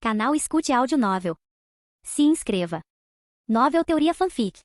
Canal Escute Áudio Novel. Se inscreva. Novel Teoria Fanfic.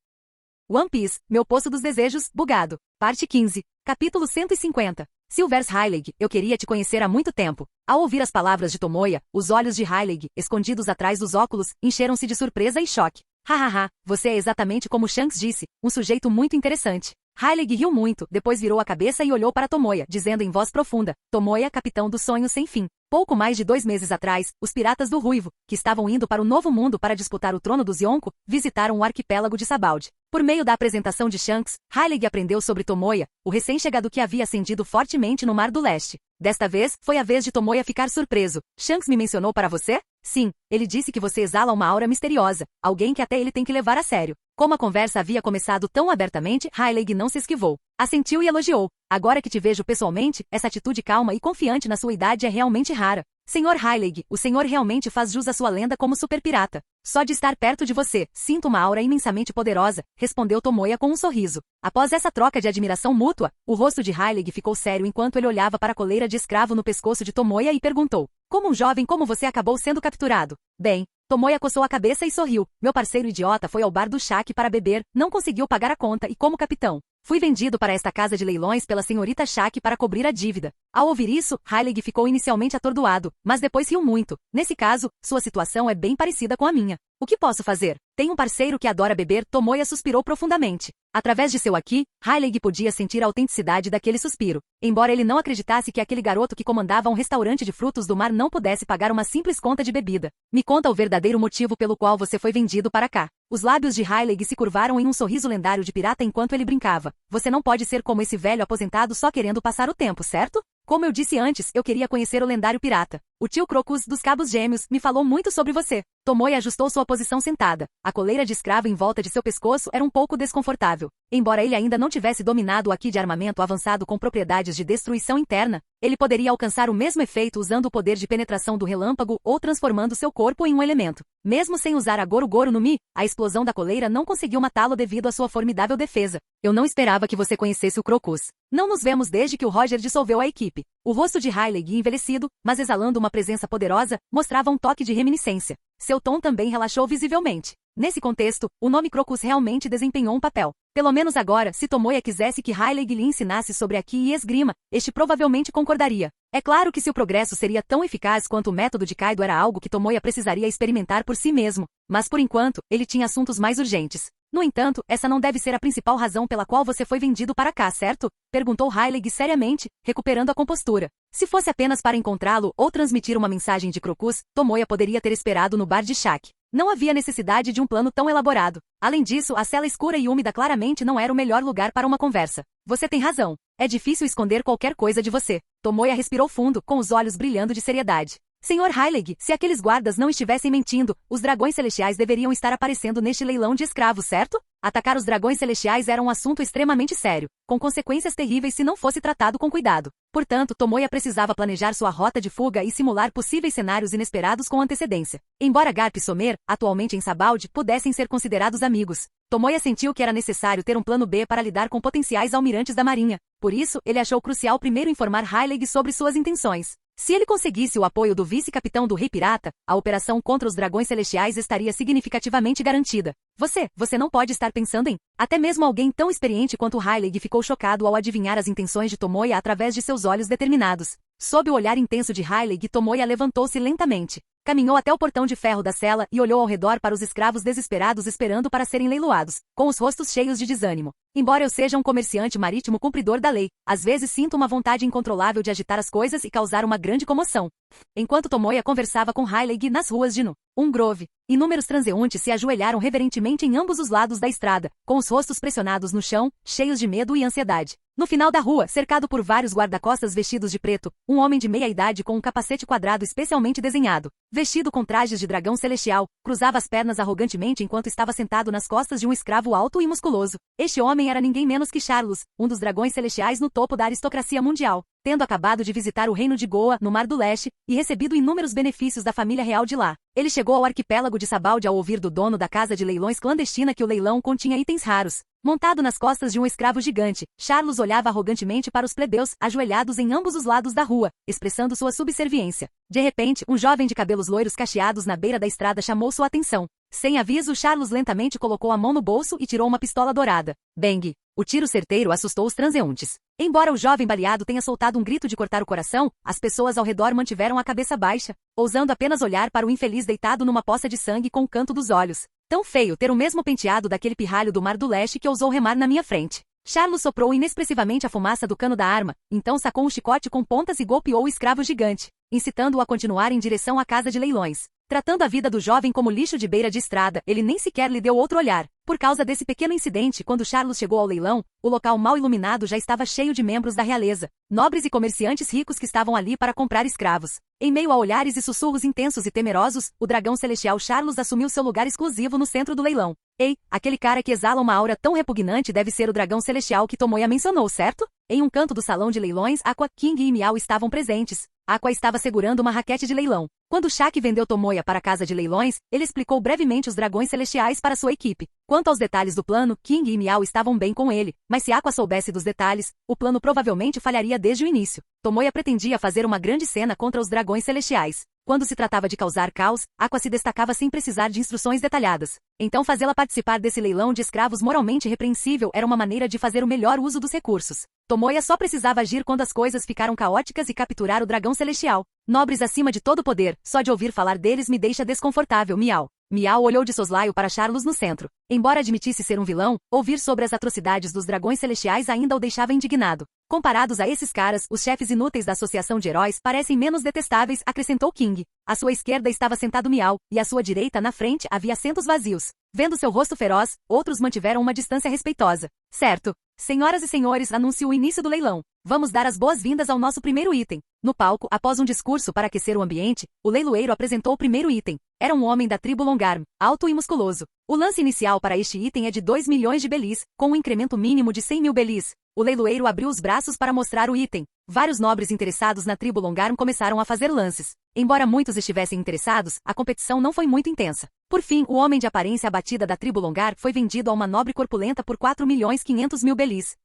One Piece, Meu Poço dos Desejos, Bugado. Parte 15. Capítulo 150. Silvers Hyleg, eu queria te conhecer há muito tempo. Ao ouvir as palavras de Tomoya, os olhos de Hyleg, escondidos atrás dos óculos, encheram-se de surpresa e choque. Hahaha, você é exatamente como Shanks disse, um sujeito muito interessante. Hyleg riu muito, depois virou a cabeça e olhou para Tomoya, dizendo em voz profunda, Tomoya, capitão do sonho sem fim. Pouco mais de 2 meses atrás, os piratas do Ruivo, que estavam indo para o Novo Mundo para disputar o trono dos Yonko, visitaram o arquipélago de Sabaody. Por meio da apresentação de Shanks, Hyleg aprendeu sobre Tomoya, o recém-chegado que havia ascendido fortemente no Mar do Leste. Desta vez, foi a vez de Tomoya ficar surpreso. Shanks me mencionou para você? Sim, ele disse que você exala uma aura misteriosa, alguém que até ele tem que levar a sério. Como a conversa havia começado tão abertamente, Hyleg não se esquivou. Assentiu e elogiou. Agora que te vejo pessoalmente, essa atitude calma e confiante na sua idade é realmente rara. Senhor Hyleg, o senhor realmente faz jus à sua lenda como super pirata. Só de estar perto de você, sinto uma aura imensamente poderosa, respondeu Tomoya com um sorriso. Após essa troca de admiração mútua, o rosto de Hyleg ficou sério enquanto ele olhava para a coleira de escravo no pescoço de Tomoya e perguntou, como um jovem como você acabou sendo capturado? Bem, Tomoya coçou a cabeça e sorriu. Meu parceiro idiota foi ao bar do Shaq para beber, não conseguiu pagar a conta e como capitão, fui vendido para esta casa de leilões pela senhorita Shaq para cobrir a dívida. Ao ouvir isso, Hyleg ficou inicialmente atordoado, mas depois riu muito. Nesse caso, sua situação é bem parecida com a minha. O que posso fazer? Tem um parceiro que adora beber, Tomoya suspirou profundamente. Através de seu aqui, Hyleg podia sentir a autenticidade daquele suspiro. Embora ele não acreditasse que aquele garoto que comandava um restaurante de frutos do mar não pudesse pagar uma simples conta de bebida. Me conta o verdadeiro motivo pelo qual você foi vendido para cá. Os lábios de Hyleg se curvaram em um sorriso lendário de pirata enquanto ele brincava. Você não pode ser como esse velho aposentado só querendo passar o tempo, certo? Como eu disse antes, eu queria conhecer o lendário pirata. O tio Crocus dos Cabos Gêmeos me falou muito sobre você. Tomoya ajustou sua posição sentada. A coleira de escravo em volta de seu pescoço era um pouco desconfortável. Embora ele ainda não tivesse dominado o aqui de armamento avançado com propriedades de destruição interna, ele poderia alcançar o mesmo efeito usando o poder de penetração do relâmpago ou transformando seu corpo em um elemento. Mesmo sem usar a Goro Goro no Mi, a explosão da coleira não conseguiu matá-lo devido à sua formidável defesa. Eu não esperava que você conhecesse o Crocus. Não nos vemos desde que o Roger dissolveu a equipe. O rosto de Hyleg, envelhecido, mas exalando uma presença poderosa, mostrava um toque de reminiscência. Seu tom também relaxou visivelmente. Nesse contexto, o nome Crocus realmente desempenhou um papel. Pelo menos agora, se Tomoya quisesse que Hyleg lhe ensinasse sobre Aki e esgrima, este provavelmente concordaria. É claro que se o progresso seria tão eficaz quanto o método de Kaido era algo que Tomoya precisaria experimentar por si mesmo, mas por enquanto, ele tinha assuntos mais urgentes. No entanto, essa não deve ser a principal razão pela qual você foi vendido para cá, certo? Perguntou Hyleg seriamente, recuperando a compostura. Se fosse apenas para encontrá-lo ou transmitir uma mensagem de Crocus, Tomoya poderia ter esperado no bar de Shaq. Não havia necessidade de um plano tão elaborado. Além disso, a cela escura e úmida claramente não era o melhor lugar para uma conversa. Você tem razão. É difícil esconder qualquer coisa de você. Tomoya respirou fundo, com os olhos brilhando de seriedade. Senhor Hyleg, se aqueles guardas não estivessem mentindo, os dragões celestiais deveriam estar aparecendo neste leilão de escravos, certo? Atacar os dragões celestiais era um assunto extremamente sério, com consequências terríveis se não fosse tratado com cuidado. Portanto, Tomoya precisava planejar sua rota de fuga e simular possíveis cenários inesperados com antecedência. Embora Garp e Somer, atualmente em Sabaody, pudessem ser considerados amigos, Tomoya sentiu que era necessário ter um plano B para lidar com potenciais almirantes da marinha. Por isso, ele achou crucial primeiro informar Hyleg sobre suas intenções. Se ele conseguisse o apoio do vice-capitão do Rei Pirata, a operação contra os dragões celestiais estaria significativamente garantida. Você não pode estar pensando em... Até mesmo alguém tão experiente quanto Hyleg ficou chocado ao adivinhar as intenções de Tomoya através de seus olhos determinados. Sob o olhar intenso de Hyleg, Tomoya levantou-se lentamente. Caminhou até o portão de ferro da cela e olhou ao redor para os escravos desesperados esperando para serem leiloados, com os rostos cheios de desânimo. Embora eu seja um comerciante marítimo cumpridor da lei, às vezes sinto uma vontade incontrolável de agitar as coisas e causar uma grande comoção. Enquanto Tomoya conversava com Hyleg nas ruas de Grove, inúmeros transeuntes se ajoelharam reverentemente em ambos os lados da estrada, com os rostos pressionados no chão, cheios de medo e ansiedade. No final da rua, cercado por vários guarda-costas vestidos de preto, um homem de meia-idade com um capacete quadrado especialmente desenhado, vestido com trajes de dragão celestial, cruzava as pernas arrogantemente enquanto estava sentado nas costas de um escravo alto e musculoso. Este homem era ninguém menos que Charlos, um dos dragões celestiais no topo da aristocracia mundial, tendo acabado de visitar o reino de Goa, no Mar do Leste, e recebido inúmeros benefícios da família real de lá. Ele chegou ao arquipélago de Sabaody ao ouvir do dono da casa de leilões clandestina que o leilão continha itens raros. Montado nas costas de um escravo gigante, Charles olhava arrogantemente para os plebeus ajoelhados em ambos os lados da rua, expressando sua subserviência. De repente, um jovem de cabelos loiros cacheados na beira da estrada chamou sua atenção. Sem aviso, Charles lentamente colocou a mão no bolso e tirou uma pistola dourada. Bang! O tiro certeiro assustou os transeuntes. Embora o jovem baleado tenha soltado um grito de cortar o coração, as pessoas ao redor mantiveram a cabeça baixa, ousando apenas olhar para o infeliz deitado numa poça de sangue com o canto dos olhos. Tão feio ter o mesmo penteado daquele pirralho do Mar do Leste que ousou remar na minha frente. Charles soprou inexpressivamente a fumaça do cano da arma, então sacou um chicote com pontas e golpeou o escravo gigante, incitando-o a continuar em direção à casa de leilões. Tratando a vida do jovem como lixo de beira de estrada, ele nem sequer lhe deu outro olhar. Por causa desse pequeno incidente, quando Charles chegou ao leilão, o local mal iluminado já estava cheio de membros da realeza, nobres e comerciantes ricos que estavam ali para comprar escravos. Em meio a olhares e sussurros intensos e temerosos, o dragão celestial Charles assumiu seu lugar exclusivo no centro do leilão. Ei, aquele cara que exala uma aura tão repugnante deve ser o dragão celestial que Tomoya mencionou, certo? Em um canto do salão de leilões, Aqua, King e Miao estavam presentes. Aqua estava segurando uma raquete de leilão. Quando Shaq vendeu Tomoya para a casa de leilões, ele explicou brevemente os dragões celestiais para sua equipe. Quanto aos detalhes do plano, King e Miao estavam bem com ele, mas se Aqua soubesse dos detalhes, o plano provavelmente falharia desde o início. Tomoya pretendia fazer uma grande cena contra os dragões celestiais. Quando se tratava de causar caos, Aqua se destacava sem precisar de instruções detalhadas. Então fazê-la participar desse leilão de escravos moralmente repreensível era uma maneira de fazer o melhor uso dos recursos. Tomoya só precisava agir quando as coisas ficaram caóticas e capturar o dragão celestial. Nobres acima de todo poder, só de ouvir falar deles me deixa desconfortável, Miao. Miao olhou de soslaio para Charles no centro. Embora admitisse ser um vilão, ouvir sobre as atrocidades dos dragões celestiais ainda o deixava indignado. Comparados a esses caras, os chefes inúteis da Associação de Heróis parecem menos detestáveis, acrescentou King. À sua esquerda estava sentado Miao, e à sua direita, na frente, havia assentos vazios. Vendo seu rosto feroz, outros mantiveram uma distância respeitosa. Certo. Senhoras e senhores, anuncio o início do leilão. Vamos dar as boas-vindas ao nosso primeiro item. No palco, após um discurso para aquecer o ambiente, o leiloeiro apresentou o primeiro item. Era um homem da tribo Longarm, alto e musculoso. O lance inicial para este item é de 2 milhões de belis, com um incremento mínimo de 100 mil belis. O leiloeiro abriu os braços para mostrar o item. Vários nobres interessados na tribo Longarm começaram a fazer lances. Embora muitos estivessem interessados, a competição não foi muito intensa. Por fim, o homem de aparência abatida da tribo Longar foi vendido a uma nobre corpulenta por 4.500.000 belis.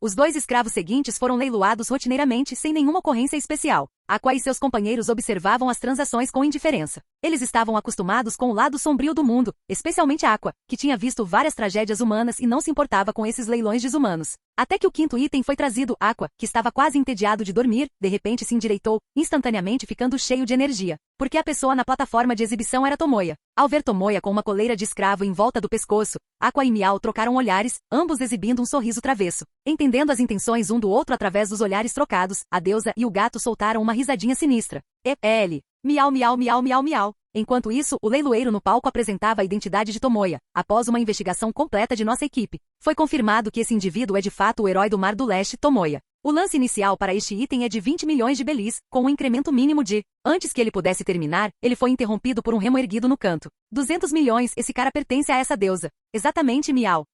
Os 2 escravos seguintes foram leiloados rotineiramente sem nenhuma ocorrência especial. Aqua e seus companheiros observavam as transações com indiferença. Eles estavam acostumados com o lado sombrio do mundo, especialmente Aqua, que tinha visto várias tragédias humanas e não se importava com esses leilões desumanos. Até que o quinto item foi trazido, Aqua, que estava quase entediado de dormir, de repente se endireitou, instantaneamente ficando cheio de energia. Porque a pessoa na plataforma de exibição era Tomoya. Ao ver Tomoya com uma coleira de escravo em volta do pescoço, Aqua e Miao trocaram olhares, ambos exibindo um sorriso travesso. Entendendo as intenções um do outro através dos olhares trocados, a deusa e o gato soltaram uma risadinha sinistra. Ele. Miau, miau, miau, miau, miau. Enquanto isso, o leiloeiro no palco apresentava a identidade de Tomoya. Após uma investigação completa de nossa equipe, foi confirmado que esse indivíduo é de fato o herói do Mar do Leste, Tomoya. O lance inicial para este item é de 20 milhões de belis, com um incremento mínimo de... Antes que ele pudesse terminar, ele foi interrompido por um remo erguido no canto. 200 milhões, esse cara pertence a essa deusa. Exatamente, Miau.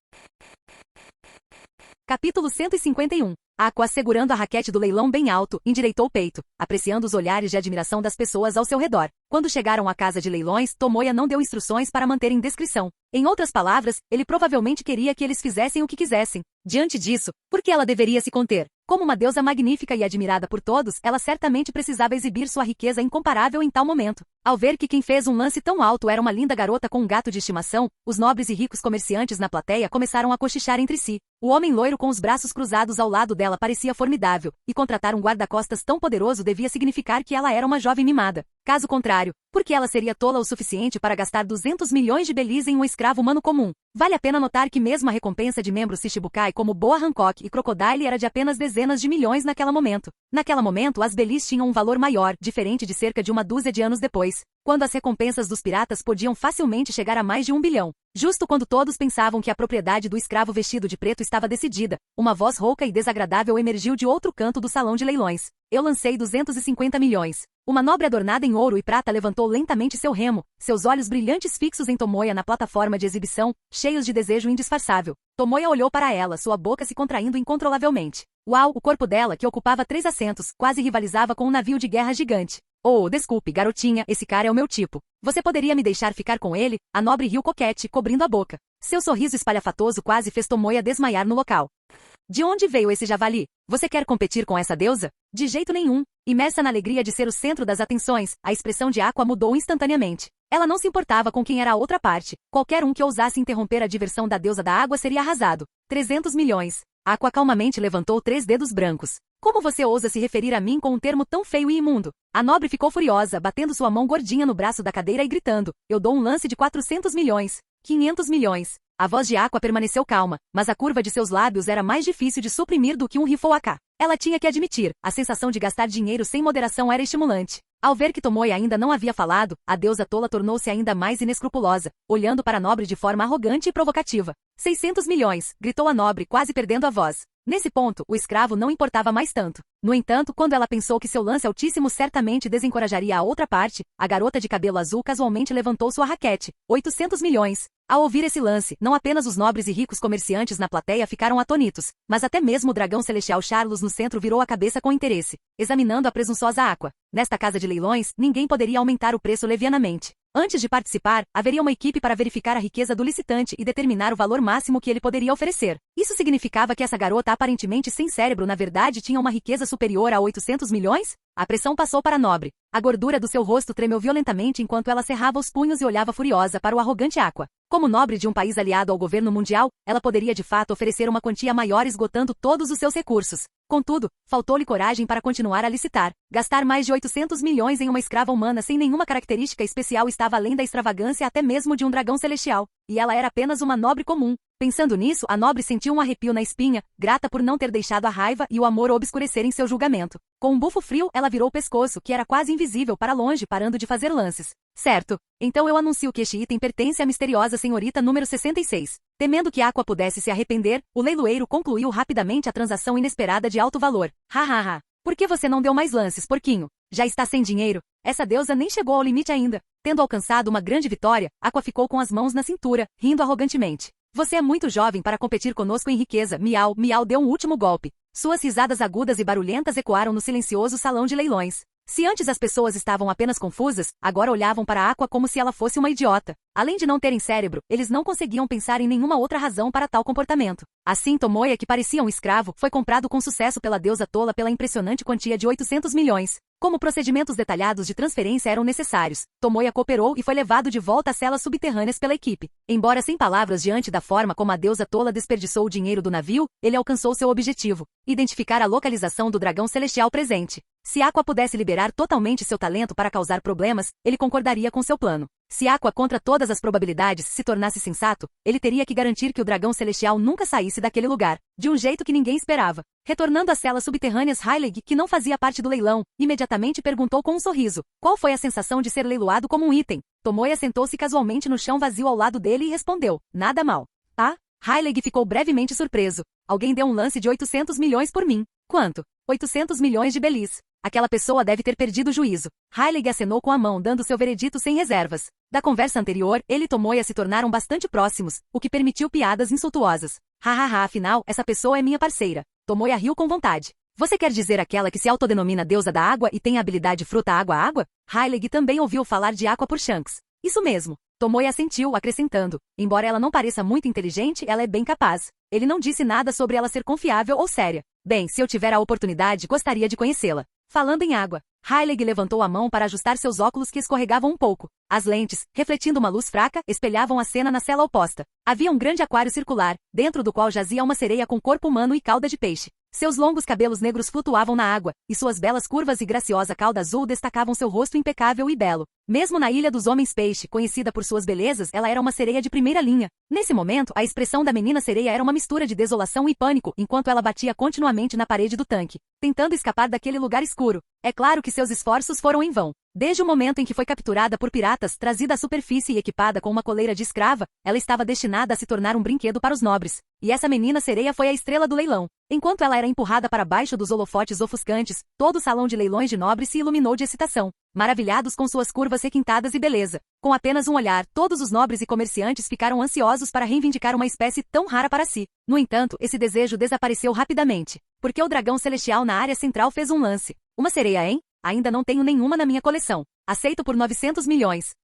Capítulo 151. Aqua, segurando a raquete do leilão bem alto, endireitou o peito, apreciando os olhares de admiração das pessoas ao seu redor. Quando chegaram à casa de leilões, Tomoya não deu instruções para manterem discrição. Em outras palavras, ele provavelmente queria que eles fizessem o que quisessem. Diante disso, por que ela deveria se conter? Como uma deusa magnífica e admirada por todos, ela certamente precisava exibir sua riqueza incomparável em tal momento. Ao ver que quem fez um lance tão alto era uma linda garota com um gato de estimação, os nobres e ricos comerciantes na plateia começaram a cochichar entre si. O homem loiro com os braços cruzados ao lado dela parecia formidável, e contratar um guarda-costas tão poderoso devia significar que ela era uma jovem mimada. Caso contrário, por que ela seria tola o suficiente para gastar 200 milhões de belis em um escravo humano comum? Vale a pena notar que mesmo a recompensa de membros Shichibukai como Boa Hancock e Crocodile era de apenas dezenas de milhões naquele momento. Naquele momento, as belis tinham um valor maior, diferente de cerca de uma dúzia de anos depois, quando as recompensas dos piratas podiam facilmente chegar a mais de 1 bilhão. Justo quando todos pensavam que a propriedade do escravo vestido de preto estava decidida, uma voz rouca e desagradável emergiu de outro canto do salão de leilões. Eu lancei 250 milhões. Uma nobre adornada em ouro e prata levantou lentamente seu remo, seus olhos brilhantes fixos em Tomoya na plataforma de exibição, cheios de desejo indisfarçável. Tomoya olhou para ela, sua boca se contraindo incontrolavelmente. Uau, o corpo dela, que ocupava 3 assentos, quase rivalizava com um navio de guerra gigante. Oh, desculpe, garotinha, esse cara é o meu tipo. Você poderia me deixar ficar com ele? A nobre riu coquete, cobrindo a boca. Seu sorriso espalhafatoso quase fez Tomoya desmaiar no local. De onde veio esse javali? Você quer competir com essa deusa? De jeito nenhum. Imersa na alegria de ser o centro das atenções, a expressão de Aqua mudou instantaneamente. Ela não se importava com quem era a outra parte. Qualquer um que ousasse interromper a diversão da deusa da água seria arrasado. 300 milhões. Aqua calmamente levantou 3 dedos brancos. Como você ousa se referir a mim com um termo tão feio e imundo? A nobre ficou furiosa, batendo sua mão gordinha no braço da cadeira e gritando. Eu dou um lance de 400 milhões. 500 milhões. A voz de Aqua permaneceu calma, mas a curva de seus lábios era mais difícil de suprimir do que um rifle AK. Ela tinha que admitir, a sensação de gastar dinheiro sem moderação era estimulante. Ao ver que Tomoya ainda não havia falado, a deusa tola tornou-se ainda mais inescrupulosa, olhando para a nobre de forma arrogante e provocativa. 600 milhões, gritou a nobre, quase perdendo a voz. Nesse ponto, o escravo não importava mais tanto. No entanto, quando ela pensou que seu lance altíssimo certamente desencorajaria a outra parte, a garota de cabelo azul casualmente levantou sua raquete. 800 milhões. Ao ouvir esse lance, não apenas os nobres e ricos comerciantes na plateia ficaram atônitos, mas até mesmo o dragão celestial Charlos no centro virou a cabeça com interesse, examinando a presunçosa Aqua. Nesta casa de leilões, ninguém poderia aumentar o preço levianamente. Antes de participar, haveria uma equipe para verificar a riqueza do licitante e determinar o valor máximo que ele poderia oferecer. Isso significava que essa garota aparentemente sem cérebro na verdade tinha uma riqueza superior a 800 milhões? A pressão passou para a nobre. A gordura do seu rosto tremeu violentamente enquanto ela cerrava os punhos e olhava furiosa para o arrogante Aqua. Como nobre de um país aliado ao governo mundial, ela poderia de fato oferecer uma quantia maior esgotando todos os seus recursos. Contudo, faltou-lhe coragem para continuar a licitar. Gastar mais de 800 milhões em uma escrava humana sem nenhuma característica especial estava além da extravagância até mesmo de um dragão celestial. E ela era apenas uma nobre comum. Pensando nisso, a nobre sentiu um arrepio na espinha, grata por não ter deixado a raiva e o amor obscurecerem seu julgamento. Com um bufo frio, ela virou o pescoço, que era quase invisível, para longe, parando de fazer lances. Certo. Então eu anuncio que este item pertence à misteriosa senhorita número 66. Temendo que Aqua pudesse se arrepender, o leiloeiro concluiu rapidamente a transação inesperada de alto valor. Hahaha. Por que você não deu mais lances, porquinho? Já está sem dinheiro? Essa deusa nem chegou ao limite ainda. Tendo alcançado uma grande vitória, Aqua ficou com as mãos na cintura, rindo arrogantemente. Você é muito jovem para competir conosco em riqueza. Miau, miau deu um último golpe. Suas risadas agudas e barulhentas ecoaram no silencioso salão de leilões. Se antes as pessoas estavam apenas confusas, agora olhavam para Aqua como se ela fosse uma idiota. Além de não terem cérebro, eles não conseguiam pensar em nenhuma outra razão para tal comportamento. Assim, Tomoya, que parecia um escravo, foi comprado com sucesso pela deusa tola pela impressionante quantia de 800 milhões. Como procedimentos detalhados de transferência eram necessários, Tomoya cooperou e foi levado de volta às celas subterrâneas pela equipe. Embora sem palavras diante da forma como a deusa tola desperdiçou o dinheiro do navio, ele alcançou seu objetivo: identificar a localização do dragão celestial presente. Se Aqua pudesse liberar totalmente seu talento para causar problemas, ele concordaria com seu plano. Se Aqua, contra todas as probabilidades, se tornasse sensato, ele teria que garantir que o dragão celestial nunca saísse daquele lugar, de um jeito que ninguém esperava. Retornando às celas subterrâneas, Heilig, que não fazia parte do leilão, imediatamente perguntou com um sorriso: qual foi a sensação de ser leiloado como um item? Tomoya sentou-se casualmente no chão vazio ao lado dele e respondeu: nada mal. Ah? Heilig ficou brevemente surpreso. Alguém deu um lance de 800 milhões por mim. Quanto? 800 milhões de belis. Aquela pessoa deve ter perdido o juízo. Heilig acenou com a mão, dando seu veredito sem reservas. Da conversa anterior, ele e Tomoya se tornaram bastante próximos, o que permitiu piadas insultuosas. Hahaha, afinal, essa pessoa é minha parceira. Tomoya riu com vontade. Você quer dizer aquela que se autodenomina deusa da água e tem a habilidade fruta água-água? Heilig também ouviu falar de Aqua por Shanks. Isso mesmo. Tomoya assentiu, acrescentando: embora ela não pareça muito inteligente, ela é bem capaz. Ele não disse nada sobre ela ser confiável ou séria. Bem, se eu tiver a oportunidade, gostaria de conhecê-la. Falando em água, Heilig levantou a mão para ajustar seus óculos que escorregavam um pouco. As lentes, refletindo uma luz fraca, espelhavam a cena na cela oposta. Havia um grande aquário circular, dentro do qual jazia uma sereia com corpo humano e cauda de peixe. Seus longos cabelos negros flutuavam na água, e suas belas curvas e graciosa cauda azul destacavam seu rosto impecável e belo. Mesmo na Ilha dos Homens Peixe, conhecida por suas belezas, ela era uma sereia de primeira linha. Nesse momento, a expressão da menina sereia era uma mistura de desolação e pânico, enquanto ela batia continuamente na parede do tanque, tentando escapar daquele lugar escuro. É claro que seus esforços foram em vão. Desde o momento em que foi capturada por piratas, trazida à superfície e equipada com uma coleira de escrava, ela estava destinada a se tornar um brinquedo para os nobres. E essa menina sereia foi a estrela do leilão. Enquanto ela era empurrada para baixo dos holofotes ofuscantes, todo o salão de leilões de nobres se iluminou de excitação, maravilhados com suas curvas requintadas e beleza. Com apenas um olhar, todos os nobres e comerciantes ficaram ansiosos para reivindicar uma espécie tão rara para si. No entanto, esse desejo desapareceu rapidamente, porque o dragão celestial na área central fez um lance. Uma sereia, hein? Ainda não tenho nenhuma na minha coleção. Aceito por 900 milhões.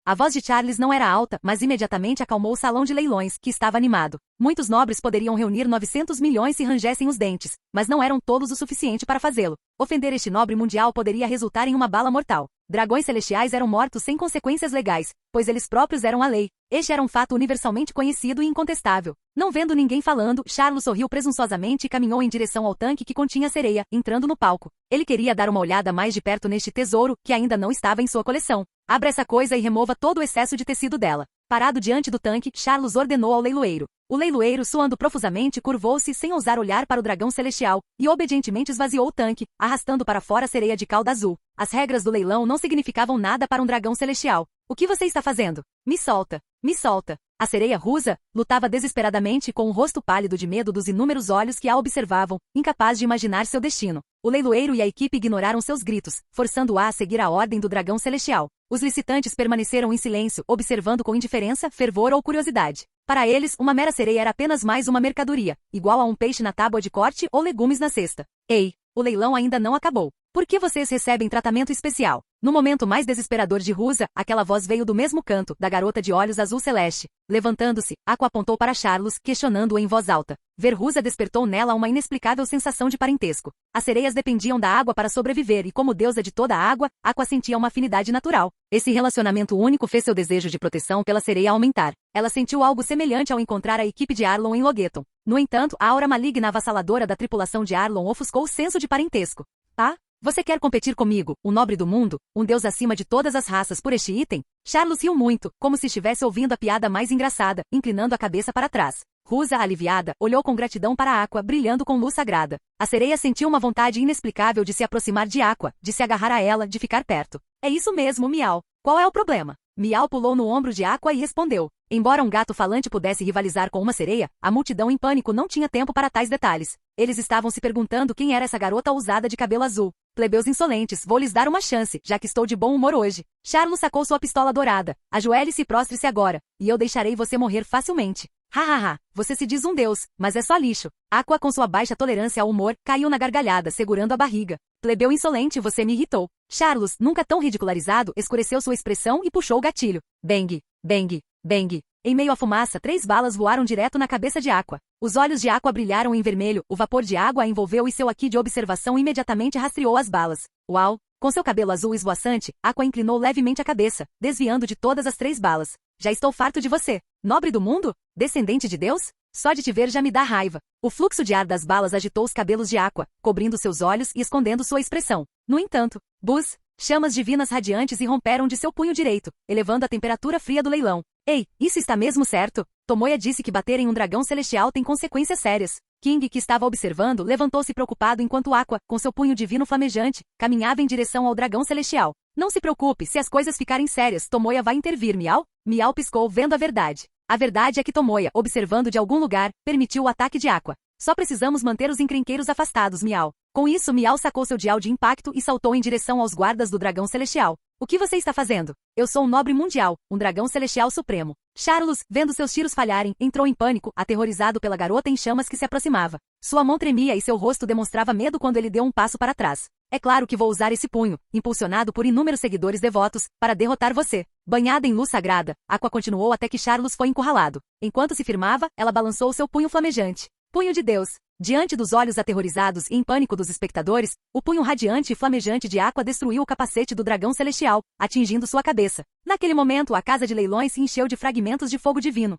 A voz de Charles não era alta, mas imediatamente acalmou o salão de leilões, que estava animado. Muitos nobres poderiam reunir 900 milhões se rangessem os dentes, mas não eram tolos o suficiente para fazê-lo. Ofender este nobre mundial poderia resultar em uma bala mortal. Dragões celestiais eram mortos sem consequências legais, pois eles próprios eram a lei. Este era um fato universalmente conhecido e incontestável. Não vendo ninguém falando, Charles sorriu presunçosamente e caminhou em direção ao tanque que continha a sereia, entrando no palco. Ele queria dar uma olhada mais de perto neste tesouro, que ainda não estava em sua coleção. Abra essa coisa e remova todo o excesso de tecido dela. Parado diante do tanque, Charles ordenou ao leiloeiro. O leiloeiro, suando profusamente, curvou-se sem ousar olhar para o dragão celestial, e obedientemente esvaziou o tanque, arrastando para fora a sereia de cauda azul. As regras do leilão não significavam nada para um dragão celestial. O que você está fazendo? Me solta! Me solta! A sereia rusa lutava desesperadamente com o rosto pálido de medo dos inúmeros olhos que a observavam, incapaz de imaginar seu destino. O leiloeiro e a equipe ignoraram seus gritos, forçando-a a seguir a ordem do dragão celestial. Os licitantes permaneceram em silêncio, observando com indiferença, fervor ou curiosidade. Para eles, uma mera sereia era apenas mais uma mercadoria, igual a um peixe na tábua de corte ou legumes na cesta. Ei, o leilão ainda não acabou. Por que vocês recebem tratamento especial? No momento mais desesperador de Rusa, aquela voz veio do mesmo canto, da garota de olhos azul celeste. Levantando-se, Aqua apontou para Charles, questionando-o em voz alta. Ver Rusa despertou nela uma inexplicável sensação de parentesco. As sereias dependiam da água para sobreviver e como deusa de toda a água, Aqua sentia uma afinidade natural. Esse relacionamento único fez seu desejo de proteção pela sereia aumentar. Ela sentiu algo semelhante ao encontrar a equipe de Arlon em Logueton. No entanto, a aura maligna avassaladora da tripulação de Arlon ofuscou o senso de parentesco. Ah? Você quer competir comigo, o nobre do mundo, um deus acima de todas as raças por este item? Charles riu muito, como se estivesse ouvindo a piada mais engraçada, inclinando a cabeça para trás. Rusa, aliviada, olhou com gratidão para Aqua, brilhando com luz sagrada. A sereia sentiu uma vontade inexplicável de se aproximar de Aqua, de se agarrar a ela, de ficar perto. É isso mesmo, Miau. Qual é o problema? Miau pulou no ombro de Aqua e respondeu. Embora um gato falante pudesse rivalizar com uma sereia, a multidão em pânico não tinha tempo para tais detalhes. Eles estavam se perguntando quem era essa garota ousada de cabelo azul. Plebeus insolentes, vou lhes dar uma chance, já que estou de bom humor hoje. Charles sacou sua pistola dourada. Ajoelhe-se e prostre-se agora, e eu deixarei você morrer facilmente. Hahaha, você se diz um deus, mas é só lixo. Aqua, com sua baixa tolerância ao humor, caiu na gargalhada, segurando a barriga. Plebeu insolente, você me irritou. Charles, nunca tão ridicularizado, escureceu sua expressão e puxou o gatilho. Bang, bang, bang. Em meio à fumaça, 3 balas voaram direto na cabeça de Aqua. Os olhos de Aqua brilharam em vermelho, o vapor de água a envolveu e seu aqui de observação imediatamente rastreou as balas. Uau! Com seu cabelo azul esvoaçante, Aqua inclinou levemente a cabeça, desviando de todas as 3 balas. Já estou farto de você. Nobre do mundo? Descendente de Deus? Só de te ver já me dá raiva. O fluxo de ar das balas agitou os cabelos de Aqua, cobrindo seus olhos e escondendo sua expressão. No entanto, buzz! Chamas divinas radiantes irromperam de seu punho direito, elevando a temperatura fria do leilão. Ei, isso está mesmo certo? Tomoya disse que bater em um dragão celestial tem consequências sérias. King, que estava observando, levantou-se preocupado enquanto Aqua, com seu punho divino flamejante, caminhava em direção ao dragão celestial. Não se preocupe, se as coisas ficarem sérias, Tomoya vai intervir, Miau? Miau piscou, vendo a verdade. A verdade é que Tomoya, observando de algum lugar, permitiu o ataque de Aqua. Só precisamos manter os encrenqueiros afastados, Miau. Com isso, Miau sacou seu dial de impacto e saltou em direção aos guardas do dragão celestial. O que você está fazendo? Eu sou um nobre mundial, um dragão celestial supremo. Charles, vendo seus tiros falharem, entrou em pânico, aterrorizado pela garota em chamas que se aproximava. Sua mão tremia e seu rosto demonstrava medo quando ele deu um passo para trás. É claro que vou usar esse punho, impulsionado por inúmeros seguidores devotos, para derrotar você. Banhada em luz sagrada, Aqua continuou até que Charles foi encurralado. Enquanto se firmava, ela balançou seu punho flamejante. Punho de Deus. Diante dos olhos aterrorizados e em pânico dos espectadores, o punho radiante e flamejante de Aqua destruiu o capacete do dragão celestial, atingindo sua cabeça. Naquele momento, a casa de leilões se encheu de fragmentos de fogo divino.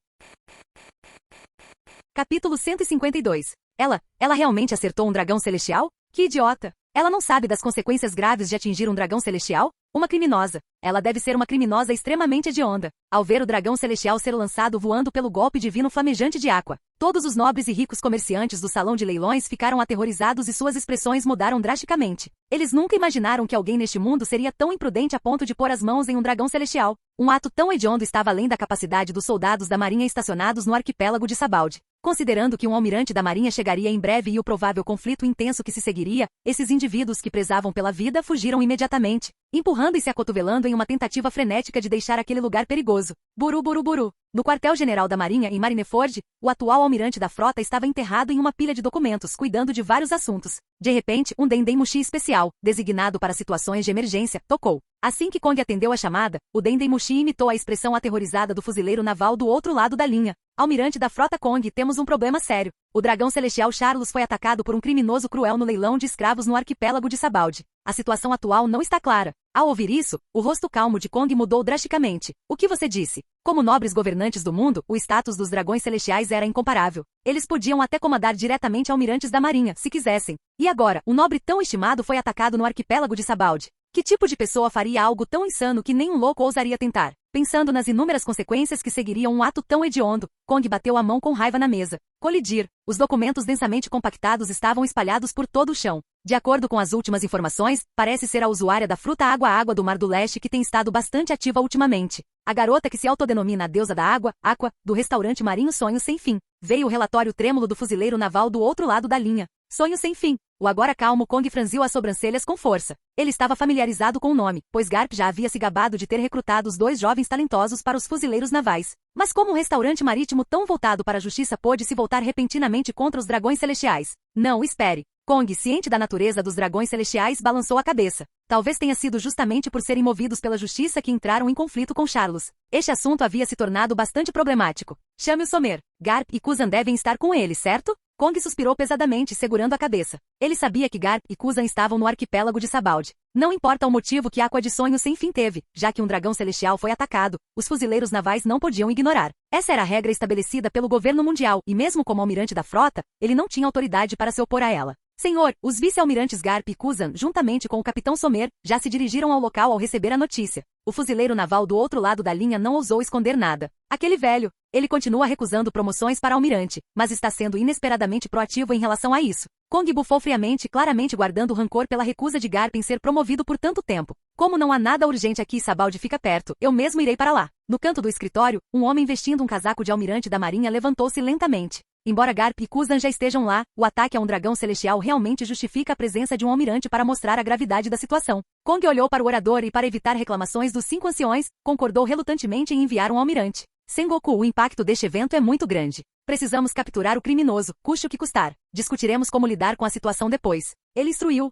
Capítulo 152. Ela realmente acertou um dragão celestial? Que idiota! Ela não sabe das consequências graves de atingir um dragão celestial? Uma criminosa. Ela deve ser uma criminosa extremamente hedionda. Ao ver o dragão celestial ser lançado voando pelo golpe divino flamejante de Aqua, todos os nobres e ricos comerciantes do salão de leilões ficaram aterrorizados e suas expressões mudaram drasticamente. Eles nunca imaginaram que alguém neste mundo seria tão imprudente a ponto de pôr as mãos em um dragão celestial. Um ato tão hediondo estava além da capacidade dos soldados da marinha estacionados no arquipélago de Sabaldi. Considerando que um almirante da marinha chegaria em breve e o provável conflito intenso que se seguiria, esses indivíduos que prezavam pela vida fugiram imediatamente, empurrando e se acotovelando em uma tentativa frenética de deixar aquele lugar perigoso. Buru buru buru. No quartel-general da Marinha em Marineford, o atual almirante da frota estava enterrado em uma pilha de documentos, cuidando de vários assuntos. De repente, um Dendemushi especial, designado para situações de emergência, tocou. Assim que Kong atendeu a chamada, o Dendemushi imitou a expressão aterrorizada do fuzileiro naval do outro lado da linha. Almirante da frota Kong, temos um problema sério. O dragão celestial Charles foi atacado por um criminoso cruel no leilão de escravos no arquipélago de Sabaldi. A situação atual não está clara. Ao ouvir isso, o rosto calmo de Kong mudou drasticamente. O que você disse? Como nobres governantes do mundo, o status dos dragões celestiais era incomparável. Eles podiam até comandar diretamente almirantes da marinha, se quisessem. E agora, um nobre tão estimado foi atacado no arquipélago de Sabaldi. Que tipo de pessoa faria algo tão insano que nem um louco ousaria tentar? Pensando nas inúmeras consequências que seguiriam um ato tão hediondo, Kong bateu a mão com raiva na mesa. Colidir. Os documentos densamente compactados estavam espalhados por todo o chão. De acordo com as últimas informações, parece ser a usuária da fruta água do Mar do Leste que tem estado bastante ativa ultimamente. A garota que se autodenomina a deusa da água, Aqua, do restaurante Marinho Sonho Sem Fim. Veio o relatório trêmulo do fuzileiro naval do outro lado da linha. Sonho Sem Fim. O agora calmo Kong franziu as sobrancelhas com força. Ele estava familiarizado com o nome, pois Garp já havia se gabado de ter recrutado os dois jovens talentosos para os fuzileiros navais. Mas como um restaurante marítimo tão voltado para a justiça pôde se voltar repentinamente contra os dragões celestiais? Não, espere. Kong, ciente da natureza dos dragões celestiais, balançou a cabeça. Talvez tenha sido justamente por serem movidos pela justiça que entraram em conflito com Charles. Este assunto havia se tornado bastante problemático. Chame o Somer. Garp e Kuzan devem estar com ele, certo? Kong suspirou pesadamente, segurando a cabeça. Ele sabia que Garp e Kuzan estavam no arquipélago de Sabaldi. Não importa o motivo que Aqua de Sonho Sem Fim teve, já que um dragão celestial foi atacado, os fuzileiros navais não podiam ignorar. Essa era a regra estabelecida pelo governo mundial, e mesmo como almirante da frota, ele não tinha autoridade para se opor a ela. Senhor, os vice-almirantes Garp e Kuzan, juntamente com o capitão Somer, já se dirigiram ao local ao receber a notícia. O fuzileiro naval do outro lado da linha não ousou esconder nada. Aquele velho, ele continua recusando promoções para almirante, mas está sendo inesperadamente proativo em relação a isso. Kong bufou friamente, claramente guardando rancor pela recusa de Garp em ser promovido por tanto tempo. Como não há nada urgente aqui e Sabaldi fica perto, eu mesmo irei para lá. No canto do escritório, um homem vestindo um casaco de almirante da marinha levantou-se lentamente. Embora Garp e Kuzan já estejam lá, o ataque a um dragão celestial realmente justifica a presença de um almirante para mostrar a gravidade da situação. Kong olhou para o orador e, para evitar reclamações dos 5 anciões, concordou relutantemente em enviar um almirante. Sengoku, o impacto deste evento é muito grande. Precisamos capturar o criminoso, custe o que custar. Discutiremos como lidar com a situação depois. Ele instruiu.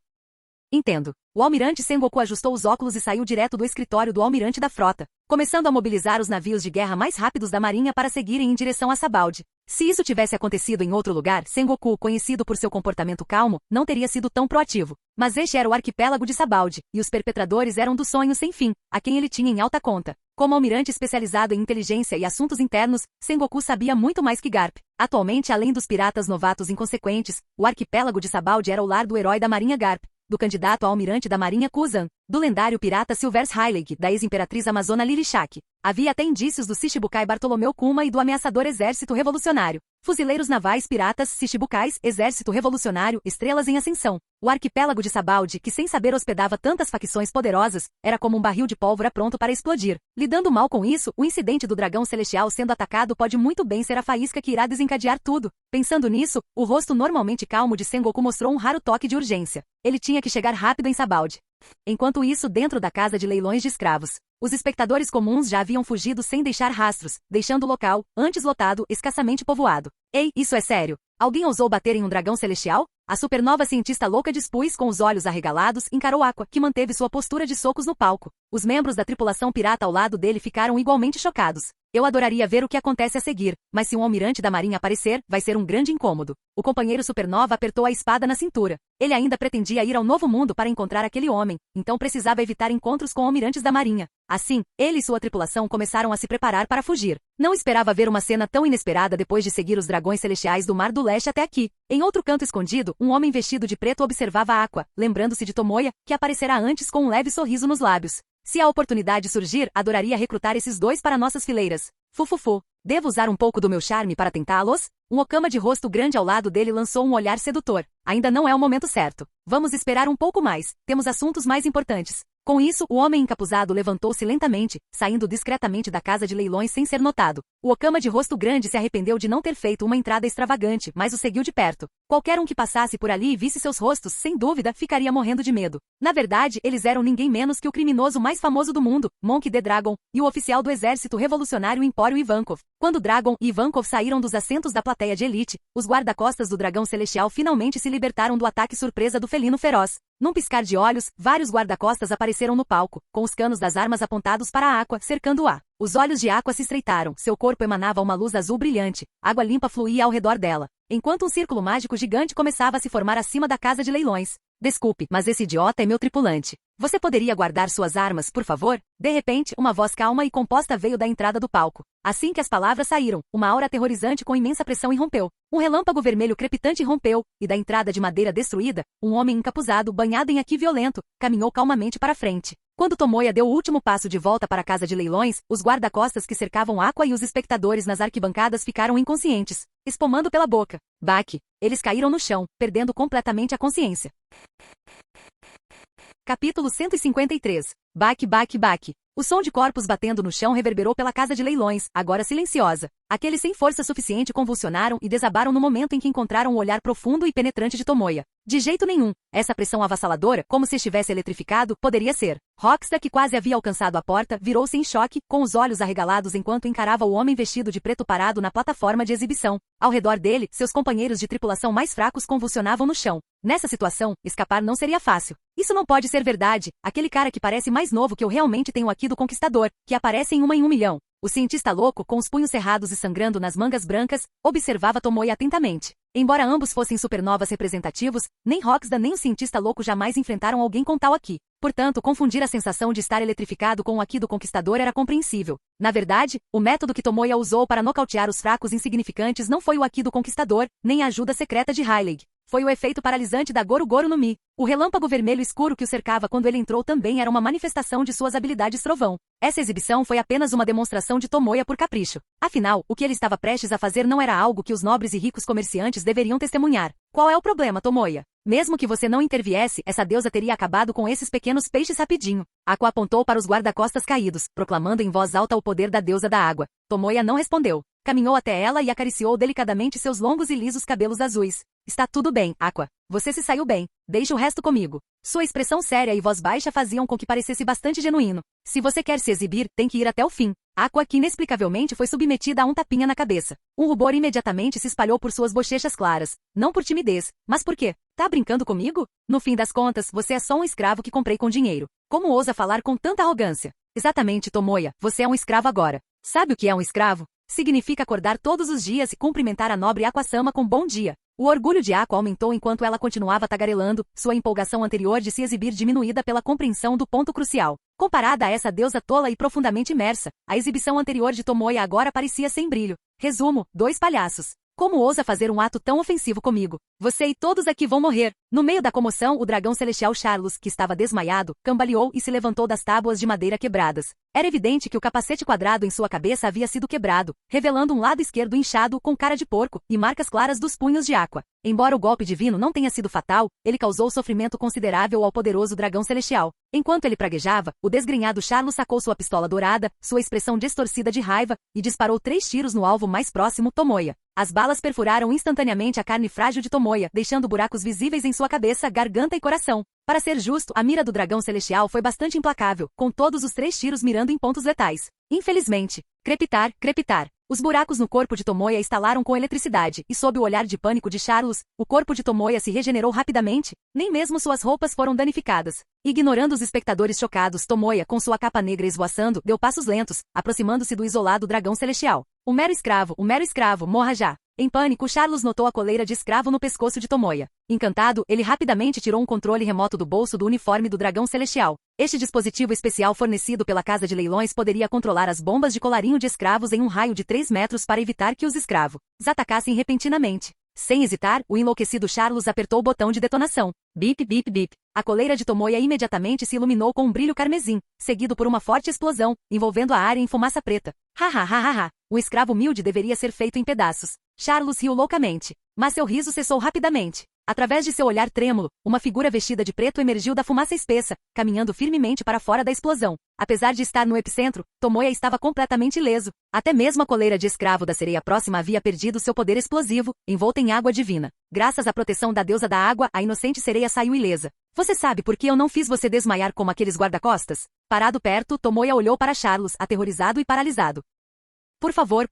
Entendo. O almirante Sengoku ajustou os óculos e saiu direto do escritório do almirante da frota, começando a mobilizar os navios de guerra mais rápidos da marinha para seguirem em direção a Sabaldi. Se isso tivesse acontecido em outro lugar, Sengoku, conhecido por seu comportamento calmo, não teria sido tão proativo. Mas este era o arquipélago de Sabaldi, e os perpetradores eram do Sonho Sem Fim, a quem ele tinha em alta conta. Como almirante especializado em inteligência e assuntos internos, Sengoku sabia muito mais que Garp. Atualmente, além dos piratas novatos inconsequentes, o arquipélago de Sabaldi era o lar do herói da marinha Garp, do candidato a almirante da marinha Kuzan, do lendário pirata Silvers Heilig, da ex-imperatriz amazona Lirishak. Havia até indícios do Shichibukai Bartolomeu Kuma e do ameaçador exército revolucionário. Fuzileiros navais piratas, Shichibukais, exército revolucionário, estrelas em ascensão. O arquipélago de Sabaldi, que sem saber hospedava tantas facções poderosas, era como um barril de pólvora pronto para explodir. Lidando mal com isso, o incidente do dragão celestial sendo atacado pode muito bem ser a faísca que irá desencadear tudo. Pensando nisso, o rosto normalmente calmo de Sengoku mostrou um raro toque de urgência. Ele tinha que chegar rápido em Sabaldi. Enquanto isso, dentro da casa de leilões de escravos, os espectadores comuns já haviam fugido sem deixar rastros, deixando o local, antes lotado, escassamente povoado. Ei, isso é sério? Alguém ousou bater em um dragão celestial? A supernova cientista louca dispus, com os olhos arregalados, encarou Aqua, que manteve sua postura de socos no palco. Os membros da tripulação pirata ao lado dele ficaram igualmente chocados. Eu adoraria ver o que acontece a seguir, mas se um almirante da marinha aparecer, vai ser um grande incômodo. O companheiro supernova apertou a espada na cintura. Ele ainda pretendia ir ao Novo Mundo para encontrar aquele homem, então precisava evitar encontros com almirantes da marinha. Assim, ele e sua tripulação começaram a se preparar para fugir. Não esperava ver uma cena tão inesperada depois de seguir os dragões celestiais do Mar do Leste até aqui. Em outro canto escondido, um homem vestido de preto observava Aqua, lembrando-se de Tomoya, que aparecerá antes com um leve sorriso nos lábios. Se a oportunidade surgir, adoraria recrutar esses dois para nossas fileiras. Fufufu. Devo usar um pouco do meu charme para tentá-los? Um Okama de rosto grande ao lado dele lançou um olhar sedutor. Ainda não é o momento certo. Vamos esperar um pouco mais. Temos assuntos mais importantes. Com isso, o homem encapuzado levantou-se lentamente, saindo discretamente da casa de leilões sem ser notado. O Okama de rosto grande se arrependeu de não ter feito uma entrada extravagante, mas o seguiu de perto. Qualquer um que passasse por ali e visse seus rostos, sem dúvida, ficaria morrendo de medo. Na verdade, eles eram ninguém menos que o criminoso mais famoso do mundo, Monkey the Dragon, e o oficial do exército revolucionário Empório Ivankov. Quando Dragon e Ivankov saíram dos assentos da plateia de elite, os guarda-costas do dragão celestial finalmente se libertaram do ataque surpresa do felino feroz. Num piscar de olhos, vários guarda-costas apareceram no palco, com os canos das armas apontados para a Aqua, cercando-a. Os olhos de Aqua se estreitaram, seu corpo emanava uma luz azul brilhante, água limpa fluía ao redor dela, enquanto um círculo mágico gigante começava a se formar acima da casa de leilões. Desculpe, mas esse idiota é meu tripulante. Você poderia guardar suas armas, por favor? De repente, uma voz calma e composta veio da entrada do palco. Assim que as palavras saíram, uma aura aterrorizante com imensa pressão irrompeu. Um relâmpago vermelho crepitante irrompeu, e da entrada de madeira destruída, um homem encapuzado, banhado em aqui violento, caminhou calmamente para frente. Quando Tomoya deu o último passo de volta para a casa de leilões, os guarda-costas que cercavam Aqua e os espectadores nas arquibancadas ficaram inconscientes, espumando pela boca. Baque. Eles caíram no chão, perdendo completamente a consciência. Capítulo 153. Baque, baque, baque. O som de corpos batendo no chão reverberou pela casa de leilões, agora silenciosa. Aqueles sem força suficiente convulsionaram e desabaram no momento em que encontraram o olhar profundo e penetrante de Tomoya. De jeito nenhum. Essa pressão avassaladora, como se estivesse eletrificado, poderia ser. Rockstar, que quase havia alcançado a porta, virou-se em choque, com os olhos arregalados enquanto encarava o homem vestido de preto parado na plataforma de exibição. Ao redor dele, seus companheiros de tripulação mais fracos convulsionavam no chão. Nessa situação, escapar não seria fácil. Isso não pode ser verdade. Aquele cara que parece mais novo que eu realmente tenho aqui do Conquistador, que aparece em 1 milhão. O cientista louco, com os punhos cerrados e sangrando nas mangas brancas, observava Tomoya atentamente. Embora ambos fossem supernovas representativos, nem Rockstar nem o cientista louco jamais enfrentaram alguém com tal aqui. Portanto, confundir a sensação de estar eletrificado com o aqui do Conquistador era compreensível. Na verdade, o método que Tomoya usou para nocautear os fracos insignificantes não foi o aqui do Conquistador, nem a ajuda secreta de Hyleg. Foi o efeito paralisante da Goru Goru no Mi. O relâmpago vermelho escuro que o cercava quando ele entrou também era uma manifestação de suas habilidades trovão. Essa exibição foi apenas uma demonstração de Tomoya por capricho. Afinal, o que ele estava prestes a fazer não era algo que os nobres e ricos comerciantes deveriam testemunhar. Qual é o problema, Tomoya? Mesmo que você não interviesse, essa deusa teria acabado com esses pequenos peixes rapidinho. Aqua apontou para os guarda-costas caídos, proclamando em voz alta o poder da deusa da água. Tomoya não respondeu. Caminhou até ela e acariciou delicadamente seus longos e lisos cabelos azuis. Está tudo bem, Aqua. Você se saiu bem. Deixe o resto comigo. Sua expressão séria e voz baixa faziam com que parecesse bastante genuíno. Se você quer se exibir, tem que ir até o fim. Aqua, que inexplicavelmente foi submetida a um tapinha na cabeça. Um rubor imediatamente se espalhou por suas bochechas claras. Não por timidez, mas por quê? Tá brincando comigo? No fim das contas, você é só um escravo que comprei com dinheiro. Como ousa falar com tanta arrogância? Exatamente, Tomoya. Você é um escravo agora. Sabe o que é um escravo? Significa acordar todos os dias e cumprimentar a nobre Aqua-sama com bom dia. O orgulho de Aqua aumentou enquanto ela continuava tagarelando, sua empolgação anterior de se exibir diminuída pela compreensão do ponto crucial. Comparada a essa deusa tola e profundamente imersa, a exibição anterior de Tomoya agora parecia sem brilho. Resumo, 2 palhaços. Como ousa fazer um ato tão ofensivo comigo? Você e todos aqui vão morrer. No meio da comoção, o dragão celestial Charles, que estava desmaiado, cambaleou e se levantou das tábuas de madeira quebradas. Era evidente que o capacete quadrado em sua cabeça havia sido quebrado, revelando um lado esquerdo inchado com cara de porco e marcas claras dos punhos de Aqua. Embora o golpe divino não tenha sido fatal, ele causou sofrimento considerável ao poderoso dragão celestial. Enquanto ele praguejava, o desgrenhado Charles sacou sua pistola dourada, sua expressão distorcida de raiva, e disparou 3 tiros no alvo mais próximo, Tomoya. As balas perfuraram instantaneamente a carne frágil de Tomoya, deixando buracos visíveis em sua cabeça, garganta e coração. Para ser justo, a mira do dragão celestial foi bastante implacável, com todos os 3 tiros mirando em pontos letais. Infelizmente. Crepitar, crepitar. Os buracos no corpo de Tomoya estalaram com eletricidade, e sob o olhar de pânico de Charles, o corpo de Tomoya se regenerou rapidamente, nem mesmo suas roupas foram danificadas. Ignorando os espectadores chocados, Tomoya, com sua capa negra esvoaçando, deu passos lentos, aproximando-se do isolado dragão celestial. O mero escravo, morra já. Em pânico, Charles notou a coleira de escravo no pescoço de Tomoya. Encantado, ele rapidamente tirou um controle remoto do bolso do uniforme do dragão celestial. Este dispositivo especial fornecido pela casa de leilões poderia controlar as bombas de colarinho de escravos em um raio de 3 metros para evitar que os escravos atacassem repentinamente. Sem hesitar, o enlouquecido Charles apertou o botão de detonação. Bip, bip, bip. A coleira de Tomoya imediatamente se iluminou com um brilho carmesim, seguido por uma forte explosão, envolvendo a área em fumaça preta. Ha ha ha ha ha. O escravo humilde deveria ser feito em pedaços. Charles riu loucamente. Mas seu riso cessou rapidamente. Através de seu olhar trêmulo, uma figura vestida de preto emergiu da fumaça espessa, caminhando firmemente para fora da explosão. Apesar de estar no epicentro, Tomoya estava completamente ileso. Até mesmo a coleira de escravo da sereia próxima havia perdido seu poder explosivo, envolta em água divina. Graças à proteção da deusa da água, a inocente sereia saiu ilesa. Você sabe por que eu não fiz você desmaiar como aqueles guarda-costas? Parado perto, Tomoya olhou para Charles, aterrorizado e paralisado. Por favor,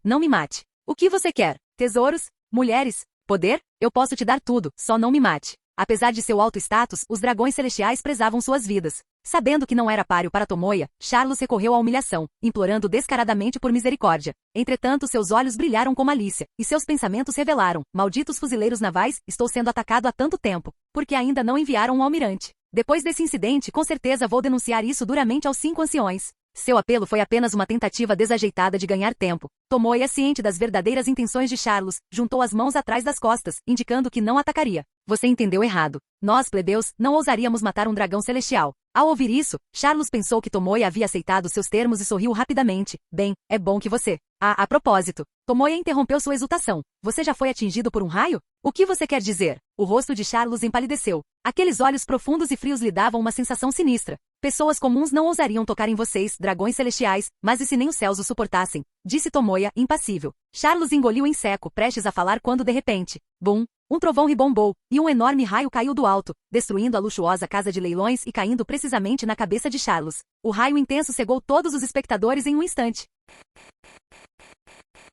não me mate. O que você quer? Tesouros? Mulheres? Poder? Eu posso te dar tudo, só não me mate. Apesar de seu alto status, os dragões celestiais prezavam suas vidas. Sabendo que não era páreo para Tomoya, Charles recorreu à humilhação, implorando descaradamente por misericórdia. Entretanto, seus olhos brilharam com malícia, e seus pensamentos revelaram: malditos fuzileiros navais, estou sendo atacado há tanto tempo, porque ainda não enviaram um almirante. Depois desse incidente, com certeza vou denunciar isso duramente aos 5 anciões. Seu apelo foi apenas uma tentativa desajeitada de ganhar tempo. Tomoya, ciente das verdadeiras intenções de Charles, juntou as mãos atrás das costas, indicando que não atacaria. Você entendeu errado. Nós, plebeus, não ousaríamos matar um dragão celestial. Ao ouvir isso, Charles pensou que Tomoya havia aceitado seus termos e sorriu rapidamente. Bem, é bom que você... A propósito, Tomoya interrompeu sua exultação. Você já foi atingido por um raio? O que você quer dizer? O rosto de Charles empalideceu. Aqueles olhos profundos e frios lhe davam uma sensação sinistra. Pessoas comuns não ousariam tocar em vocês, dragões celestiais, mas e se nem os céus o suportassem? Disse Tomoya, impassível. Charles engoliu em seco, prestes a falar quando de repente... Bum! Um trovão ribombou, e um enorme raio caiu do alto, destruindo a luxuosa casa de leilões e caindo precisamente na cabeça de Charles. O raio intenso cegou todos os espectadores em um instante.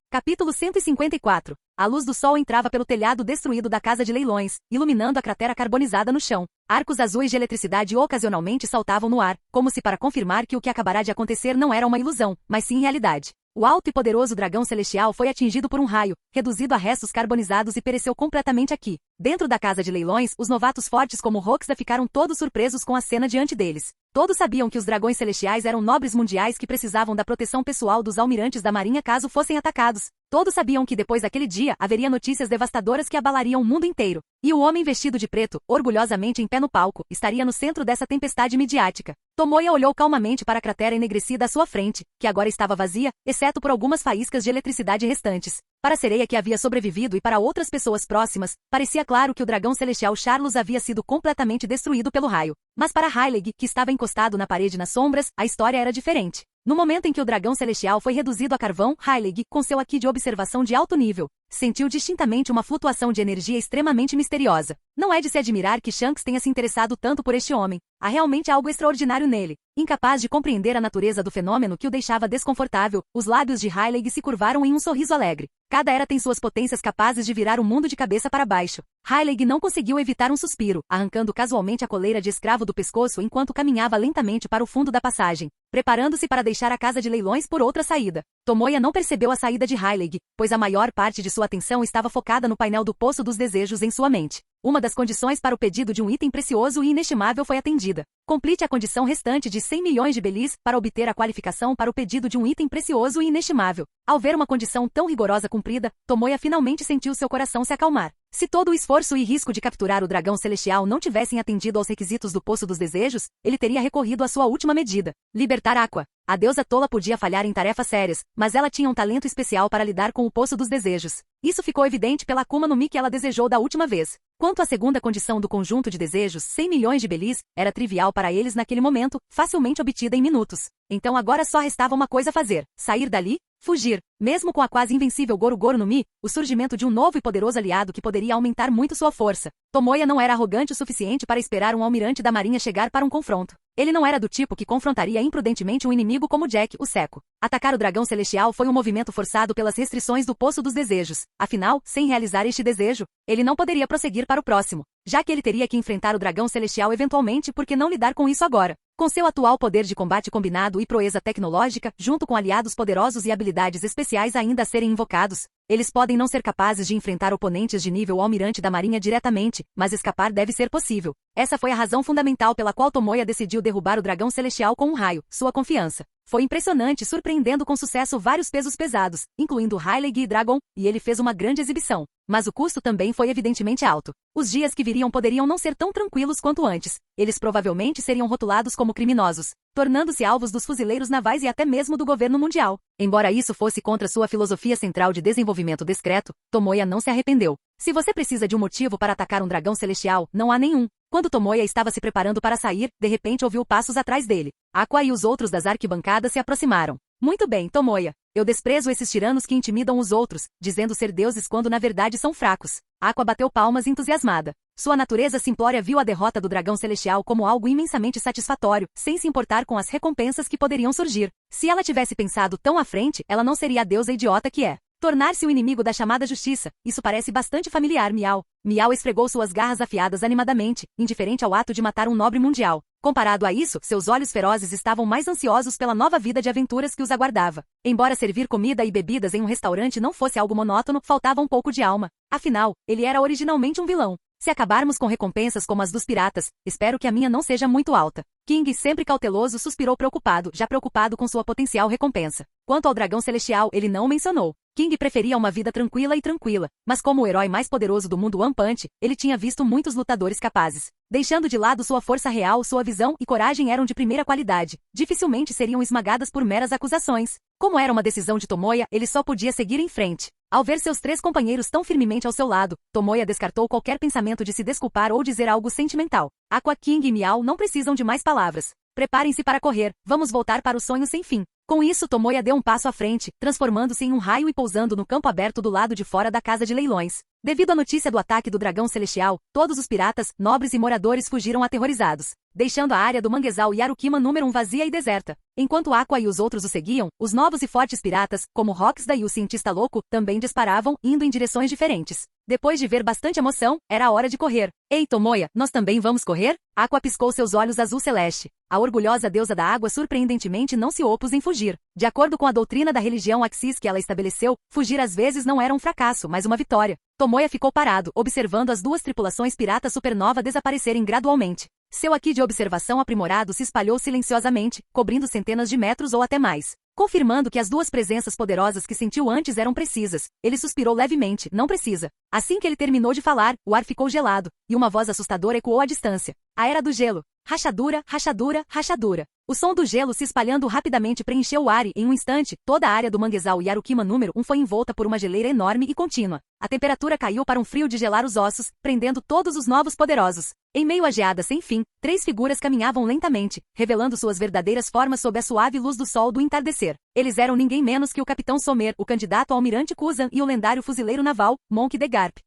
Capítulo 154. A luz do sol entrava pelo telhado destruído da casa de leilões, iluminando a cratera carbonizada no chão. Arcos azuis de eletricidade ocasionalmente saltavam no ar, como se para confirmar que o que acabará de acontecer não era uma ilusão, mas sim realidade. O alto e poderoso dragão celestial foi atingido por um raio, reduzido a restos carbonizados e pereceu completamente aqui. Dentro da casa de leilões, os novatos fortes como Roxda ficaram todos surpresos com a cena diante deles. Todos sabiam que os dragões celestiais eram nobres mundiais que precisavam da proteção pessoal dos almirantes da marinha caso fossem atacados. Todos sabiam que depois daquele dia haveria notícias devastadoras que abalariam o mundo inteiro. E o homem vestido de preto, orgulhosamente em pé no palco, estaria no centro dessa tempestade midiática. Tomoya olhou calmamente para a cratera enegrecida à sua frente, que agora estava vazia, exceto por algumas faíscas de eletricidade restantes. Para a sereia que havia sobrevivido e para outras pessoas próximas, parecia claro que o dragão celestial Charles havia sido completamente destruído pelo raio. Mas para Heilig, que estava encostado na parede nas sombras, a história era diferente. No momento em que o dragão celestial foi reduzido a carvão, Heilig, com seu aqui de observação de alto nível, sentiu distintamente uma flutuação de energia extremamente misteriosa. Não é de se admirar que Shanks tenha se interessado tanto por este homem. Há realmente algo extraordinário nele. Incapaz de compreender a natureza do fenômeno que o deixava desconfortável, os lábios de Heilig se curvaram em um sorriso alegre. Cada era tem suas potências capazes de virar o mundo de cabeça para baixo. Heilig não conseguiu evitar um suspiro, arrancando casualmente a coleira de escravo do pescoço enquanto caminhava lentamente para o fundo da passagem, preparando-se para deixar a casa de leilões por outra saída. Tomoya não percebeu a saída de Heilig, pois a maior parte de sua atenção estava focada no painel do Poço dos Desejos em sua mente. Uma das condições para o pedido de um item precioso e inestimável foi atendida. Complete a condição restante de 100 milhões de belis para obter a qualificação para o pedido de um item precioso e inestimável. Ao ver uma condição tão rigorosa cumprida, Tomoya finalmente sentiu seu coração se acalmar. Se todo o esforço e risco de capturar o dragão celestial não tivessem atendido aos requisitos do Poço dos Desejos, ele teria recorrido à sua última medida: libertar Aqua. A deusa tola podia falhar em tarefas sérias, mas ela tinha um talento especial para lidar com o Poço dos Desejos. Isso ficou evidente pela Akuma no Mi que ela desejou da última vez. Quanto à segunda condição do conjunto de desejos, 100 milhões de belis, era trivial para eles naquele momento, facilmente obtida em minutos. Então agora só restava uma coisa a fazer: sair dali, fugir. Mesmo com a quase invencível Goru-Goru no Mi, o surgimento de um novo e poderoso aliado que poderia aumentar muito sua força. Tomoya não era arrogante o suficiente para esperar um almirante da marinha chegar para um confronto. Ele não era do tipo que confrontaria imprudentemente um inimigo como Jack, o Seco. Atacar o dragão celestial foi um movimento forçado pelas restrições do Poço dos Desejos. Afinal, sem realizar este desejo, ele não poderia prosseguir para o próximo, já que ele teria que enfrentar o dragão celestial eventualmente. Por que não lidar com isso agora? Com seu atual poder de combate combinado e proeza tecnológica, junto com aliados poderosos e habilidades especiais ainda a serem invocados, eles podem não ser capazes de enfrentar oponentes de nível almirante da marinha diretamente, mas escapar deve ser possível. Essa foi a razão fundamental pela qual Tomoya decidiu derrubar o dragão celestial com um raio, sua confiança. Foi impressionante, surpreendendo com sucesso vários pesos pesados, incluindo Heilig e Dragon, e ele fez uma grande exibição. Mas o custo também foi evidentemente alto. Os dias que viriam poderiam não ser tão tranquilos quanto antes. Eles provavelmente seriam rotulados como criminosos. tornando-se alvos dos fuzileiros navais e até mesmo do governo mundial. Embora isso fosse contra sua filosofia central de desenvolvimento discreto, Tomoya não se arrependeu. Se você precisa de um motivo para atacar um dragão celestial, não há nenhum. Quando Tomoya estava se preparando para sair, de repente ouviu passos atrás dele. Aqua e os outros das arquibancadas se aproximaram. Muito bem, Tomoya. Eu desprezo esses tiranos que intimidam os outros, dizendo ser deuses quando na verdade são fracos. Aqua bateu palmas entusiasmada. Sua natureza simplória viu a derrota do dragão celestial como algo imensamente satisfatório, sem se importar com as recompensas que poderiam surgir. Se ela tivesse pensado tão à frente, ela não seria a deusa idiota que é. Tornar-se o inimigo da chamada justiça. Isso parece bastante familiar, Miau. Miau esfregou suas garras afiadas animadamente, indiferente ao ato de matar um nobre mundial. Comparado a isso, seus olhos ferozes estavam mais ansiosos pela nova vida de aventuras que os aguardava. Embora servir comida e bebidas em um restaurante não fosse algo monótono, faltava um pouco de alma. Afinal, ele era originalmente um vilão. Se acabarmos com recompensas como as dos piratas, espero que a minha não seja muito alta. King, sempre cauteloso, suspirou preocupado, já preocupado com sua potencial recompensa. Quanto ao dragão celestial, ele não o mencionou. King preferia uma vida tranquila, mas como o herói mais poderoso do mundo One Punch, ele tinha visto muitos lutadores capazes. Deixando de lado sua força real, sua visão e coragem eram de primeira qualidade. Dificilmente seriam esmagadas por meras acusações. Como era uma decisão de Tomoya, ele só podia seguir em frente. Ao ver seus 3 companheiros tão firmemente ao seu lado, Tomoya descartou qualquer pensamento de se desculpar ou dizer algo sentimental. Aqua, King e Miau não precisam de mais palavras. Preparem-se para correr, vamos voltar para o sonho sem fim. Com isso, Tomoya deu um passo à frente, transformando-se em um raio e pousando no campo aberto do lado de fora da casa de leilões. Devido à notícia do ataque do dragão celestial, todos os piratas, nobres e moradores fugiram aterrorizados, deixando a área do manguezal Yarukima número 1 vazia e deserta. Enquanto Aqua e os outros o seguiam, os novos e fortes piratas, como Rocksda e o cientista louco, também disparavam, indo em direções diferentes. Depois de ver bastante emoção, era a hora de correr. Ei, Tomoya, nós também vamos correr? Aqua piscou seus olhos azul celeste. A orgulhosa deusa da água surpreendentemente não se opôs em fugir. De acordo com a doutrina da religião Axis que ela estabeleceu, fugir às vezes não era um fracasso, mas uma vitória. Tomoya ficou parado, observando as 2 tripulações pirata supernova desaparecerem gradualmente. Seu aqui de observação aprimorado se espalhou silenciosamente, cobrindo centenas de metros ou até mais. Confirmando que as 2 presenças poderosas que sentiu antes eram precisas, ele suspirou levemente, não precisa. Assim que ele terminou de falar, o ar ficou gelado, e uma voz assustadora ecoou à distância. A era do gelo. Rachadura, rachadura, rachadura. O som do gelo se espalhando rapidamente preencheu o ar e, em um instante, toda a área do manguezal Yarukima número 1 foi envolta por uma geleira enorme e contínua. A temperatura caiu para um frio de gelar os ossos, prendendo todos os novos poderosos. Em meio à geada sem fim, 3 figuras caminhavam lentamente, revelando suas verdadeiras formas sob a suave luz do sol do entardecer. Eles eram ninguém menos que o Capitão Sommer, o candidato ao Almirante Kuzan e o lendário fuzileiro naval, Monk de Garp.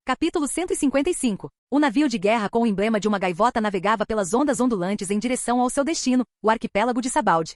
Capítulo 155. O navio de guerra com o emblema de uma gaivota navegava pelas ondas ondulantes em direção ao seu destino, o arquipélago de Sabaldi.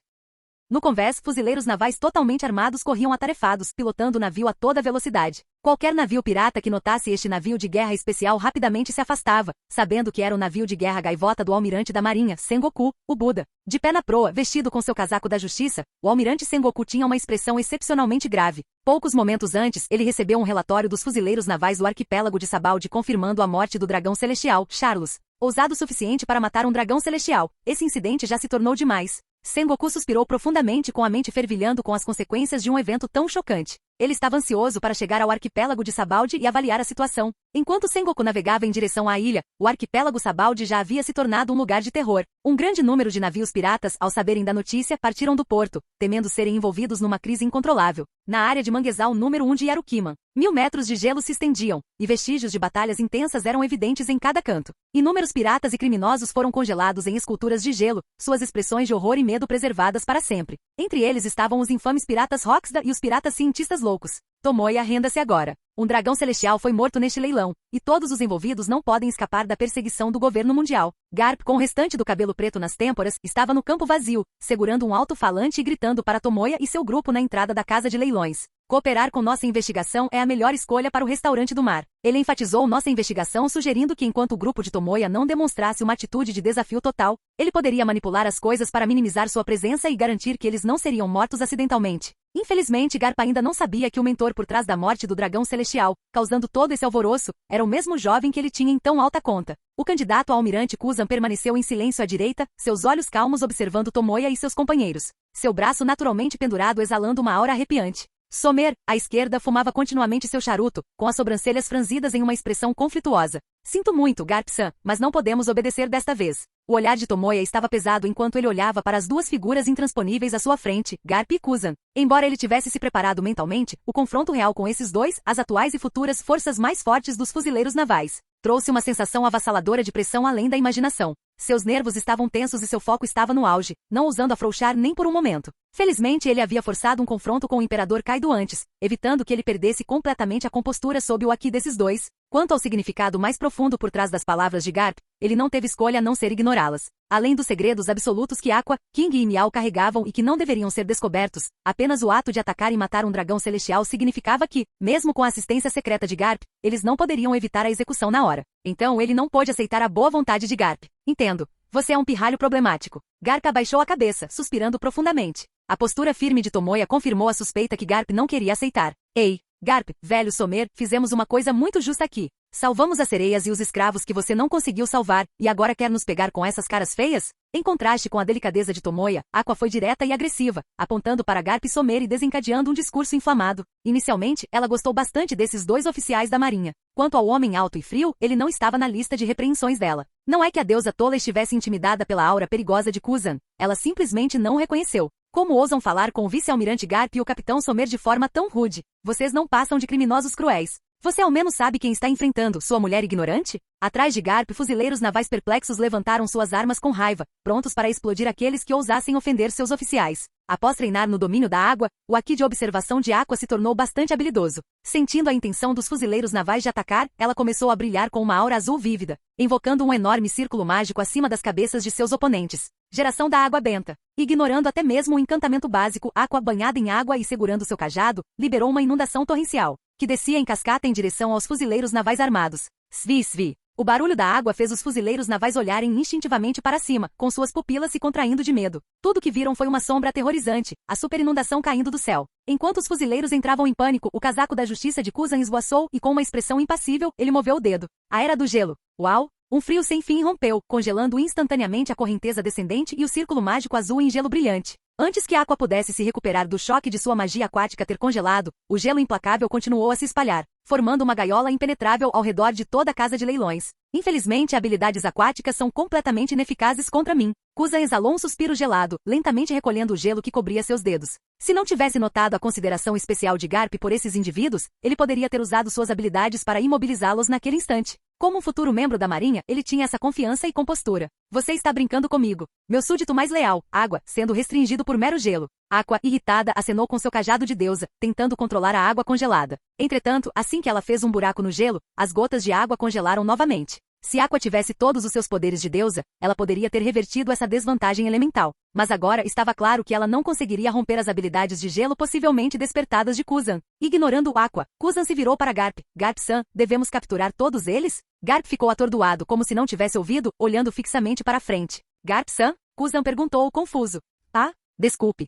No convés, fuzileiros navais totalmente armados corriam atarefados, pilotando o navio a toda velocidade. Qualquer navio pirata que notasse este navio de guerra especial rapidamente se afastava, sabendo que era o navio de guerra gaivota do almirante da marinha, Sengoku, o Buda. De pé na proa, vestido com seu casaco da justiça, o almirante Sengoku tinha uma expressão excepcionalmente grave. Poucos momentos antes, ele recebeu um relatório dos fuzileiros navais do arquipélago de Sabaldi confirmando a morte do dragão celestial, Charles. Ousado o suficiente para matar um dragão celestial, esse incidente já se tornou demais. Sengoku suspirou profundamente com a mente fervilhando com as consequências de um evento tão chocante. Ele estava ansioso para chegar ao arquipélago de Sabaldi e avaliar a situação. Enquanto Sengoku navegava em direção à ilha, o arquipélago Sabaldi já havia se tornado um lugar de terror. Um grande número de navios piratas, ao saberem da notícia, partiram do porto, temendo serem envolvidos numa crise incontrolável. Na área de manguezal número 1 de Yarukima, 1000 metros de gelo se estendiam, e vestígios de batalhas intensas eram evidentes em cada canto. Inúmeros piratas e criminosos foram congelados em esculturas de gelo, suas expressões de horror e medo preservadas para sempre. Entre eles estavam os infames piratas Rocksda e os piratas cientistas loucos. Tomoya, renda-se agora. Um dragão celestial foi morto neste leilão, e todos os envolvidos não podem escapar da perseguição do governo mundial. Garp, com o restante do cabelo preto nas têmporas, estava no campo vazio, segurando um alto-falante e gritando para Tomoya e seu grupo na entrada da casa de leilões. Cooperar com nossa investigação é a melhor escolha para o restaurante do mar. Ele enfatizou nossa investigação sugerindo que enquanto o grupo de Tomoya não demonstrasse uma atitude de desafio total, ele poderia manipular as coisas para minimizar sua presença e garantir que eles não seriam mortos acidentalmente. Infelizmente, Garp ainda não sabia que o mentor por trás da morte do dragão celestial, causando todo esse alvoroço, era o mesmo jovem que ele tinha em tão alta conta. O candidato ao almirante Kuzan permaneceu em silêncio à direita, seus olhos calmos observando Tomoya e seus companheiros. Seu braço naturalmente pendurado exalando uma aura arrepiante. Somer, à esquerda, fumava continuamente seu charuto, com as sobrancelhas franzidas em uma expressão conflituosa. Sinto muito, Garp-san, mas não podemos obedecer desta vez. O olhar de Tomoya estava pesado enquanto ele olhava para as duas figuras intransponíveis à sua frente, Garp e Kuzan. Embora ele tivesse se preparado mentalmente, o confronto real com esses dois, as atuais e futuras forças mais fortes dos fuzileiros navais, trouxe uma sensação avassaladora de pressão além da imaginação. Seus nervos estavam tensos e seu foco estava no auge, não ousando afrouxar nem por um momento. Felizmente ele havia forçado um confronto com o Imperador Kaido antes, evitando que ele perdesse completamente a compostura sob o haki desses dois. Quanto ao significado mais profundo por trás das palavras de Garp, ele não teve escolha a não ser ignorá-las. Além dos segredos absolutos que Aqua, King e Miao carregavam e que não deveriam ser descobertos, apenas o ato de atacar e matar um dragão celestial significava que, mesmo com a assistência secreta de Garp, eles não poderiam evitar a execução na hora. Então ele não pôde aceitar a boa vontade de Garp. Entendo. Você é um pirralho problemático. Garp abaixou a cabeça, suspirando profundamente. A postura firme de Tomoya confirmou a suspeita que Garp não queria aceitar. Ei, Garp, velho Somer, fizemos uma coisa muito justa aqui. Salvamos as sereias e os escravos que você não conseguiu salvar, e agora quer nos pegar com essas caras feias? Em contraste com a delicadeza de Tomoya, Aqua foi direta e agressiva, apontando para Garp e Somer e desencadeando um discurso inflamado. Inicialmente, ela gostou bastante desses dois oficiais da marinha. Quanto ao homem alto e frio, ele não estava na lista de repreensões dela. Não é que a deusa tola estivesse intimidada pela aura perigosa de Kuzan, ela simplesmente não o reconheceu. Como ousam falar com o vice-almirante Garp e o capitão Somer de forma tão rude? Vocês não passam de criminosos cruéis. Você ao menos sabe quem está enfrentando, sua mulher ignorante? Atrás de Garp, fuzileiros navais perplexos levantaram suas armas com raiva, prontos para explodir aqueles que ousassem ofender seus oficiais. Após treinar no domínio da água, o haki de observação de Aqua se tornou bastante habilidoso. Sentindo a intenção dos fuzileiros navais de atacar, ela começou a brilhar com uma aura azul vívida, invocando um enorme círculo mágico acima das cabeças de seus oponentes. Geração da água benta. Ignorando até mesmo o encantamento básico, Aqua, banhada em água e segurando seu cajado, liberou uma inundação torrencial, que descia em cascata em direção aos fuzileiros navais armados. Svi, svi. O barulho da água fez os fuzileiros navais olharem instintivamente para cima, com suas pupilas se contraindo de medo. Tudo que viram foi uma sombra aterrorizante, a superinundação caindo do céu. Enquanto os fuzileiros entravam em pânico, o casaco da justiça de Kuzan esvoaçou e com uma expressão impassível, ele moveu o dedo. A era do gelo. Uau! Um frio sem fim rompeu, congelando instantaneamente a correnteza descendente e o círculo mágico azul em gelo brilhante. Antes que a Aqua pudesse se recuperar do choque de sua magia aquática ter congelado, o gelo implacável continuou a se espalhar, formando uma gaiola impenetrável ao redor de toda a casa de leilões. Infelizmente, habilidades aquáticas são completamente ineficazes contra mim. Kuzan exalou um suspiro gelado, lentamente recolhendo o gelo que cobria seus dedos. Se não tivesse notado a consideração especial de Garp por esses indivíduos, ele poderia ter usado suas habilidades para imobilizá-los naquele instante. Como um futuro membro da marinha, ele tinha essa confiança e compostura. Você está brincando comigo. Meu súdito mais leal, Água, sendo restringido por mero gelo. Aqua, irritada, acenou com seu cajado de deusa, tentando controlar a água congelada. Entretanto, assim que ela fez um buraco no gelo, as gotas de água congelaram novamente. Se Aqua tivesse todos os seus poderes de deusa, ela poderia ter revertido essa desvantagem elemental. Mas agora estava claro que ela não conseguiria romper as habilidades de gelo possivelmente despertadas de Kuzan. Ignorando o Aqua, Kuzan se virou para Garp. Garp-san, devemos capturar todos eles? Garp ficou atordoado como se não tivesse ouvido, olhando fixamente para a frente. Garp-san? Kuzan perguntou, confuso. Ah? Desculpe.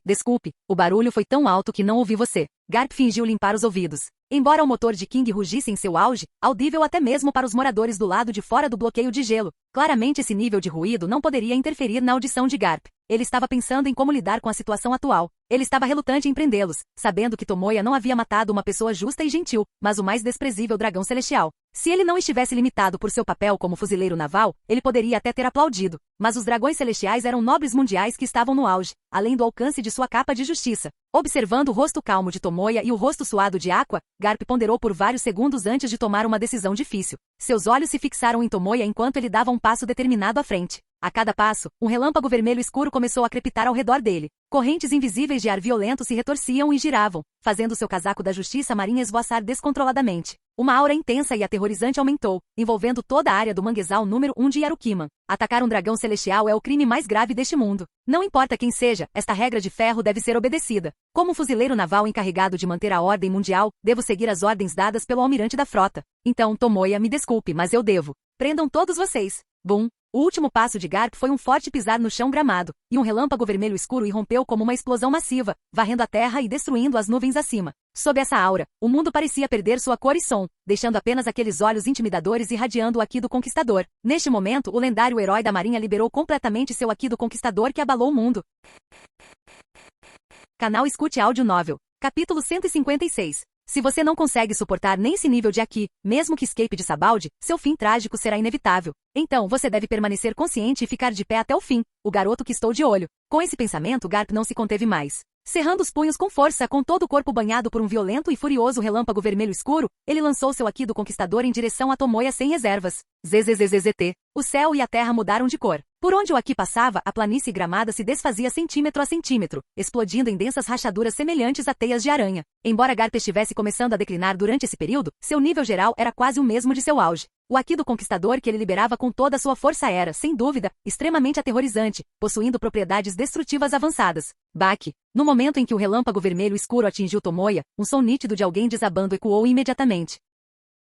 O barulho foi tão alto que não ouvi você. Garp fingiu limpar os ouvidos. Embora o motor de King rugisse em seu auge, audível até mesmo para os moradores do lado de fora do bloqueio de gelo, claramente esse nível de ruído não poderia interferir na audição de Garp. Ele estava pensando em como lidar com a situação atual. Ele estava relutante em prendê-los, sabendo que Tomoya não havia matado uma pessoa justa e gentil, mas o mais desprezível dragão celestial. Se ele não estivesse limitado por seu papel como fuzileiro naval, ele poderia até ter aplaudido. Mas os dragões celestiais eram nobres mundiais que estavam no auge, além do alcance de sua capa de justiça. Observando o rosto calmo de Tomoya e o rosto suado de Aqua, Garp ponderou por vários segundos antes de tomar uma decisão difícil. Seus olhos se fixaram em Tomoya enquanto ele dava um passo determinado à frente. A cada passo, um relâmpago vermelho escuro começou a crepitar ao redor dele. Correntes invisíveis de ar violento se retorciam e giravam, fazendo seu casaco da justiça marinha esvoaçar descontroladamente. Uma aura intensa e aterrorizante aumentou, envolvendo toda a área do manguezal número 1 de Yarukiman. Atacar um dragão celestial é o crime mais grave deste mundo. Não importa quem seja, esta regra de ferro deve ser obedecida. Como fuzileiro naval encarregado de manter a ordem mundial, devo seguir as ordens dadas pelo almirante da frota. Então, Tomoya, me desculpe, mas eu devo. Prendam todos vocês. Bum! O último passo de Garp foi um forte pisar no chão gramado, e um relâmpago vermelho escuro irrompeu como uma explosão massiva, varrendo a terra e destruindo as nuvens acima. Sob essa aura, o mundo parecia perder sua cor e som, deixando apenas aqueles olhos intimidadores irradiando o haki do Conquistador. Neste momento, o lendário herói da marinha liberou completamente seu haki do Conquistador que abalou o mundo. Canal Escute Áudio Novel. Capítulo 156. Se você não consegue suportar nem esse nível de Aqui, mesmo que escape de Sabaldi, seu fim trágico será inevitável. Então você deve permanecer consciente e ficar de pé até o fim, o garoto que estou de olho. Com esse pensamento, Garp não se conteve mais. Cerrando os punhos com força, com todo o corpo banhado por um violento e furioso relâmpago vermelho escuro, ele lançou seu Aqui do Conquistador em direção a Tomoya sem reservas. ZZZZT. O céu e a terra mudaram de cor. Por onde o Aqui passava, a planície gramada se desfazia centímetro a centímetro, explodindo em densas rachaduras semelhantes a teias de aranha. Embora Garp estivesse começando a declinar durante esse período, seu nível geral era quase o mesmo de seu auge. O Aqui do Conquistador que ele liberava com toda a sua força era, sem dúvida, extremamente aterrorizante, possuindo propriedades destrutivas avançadas. Baque. No momento em que o relâmpago vermelho escuro atingiu Tomoya, um som nítido de alguém desabando ecoou imediatamente.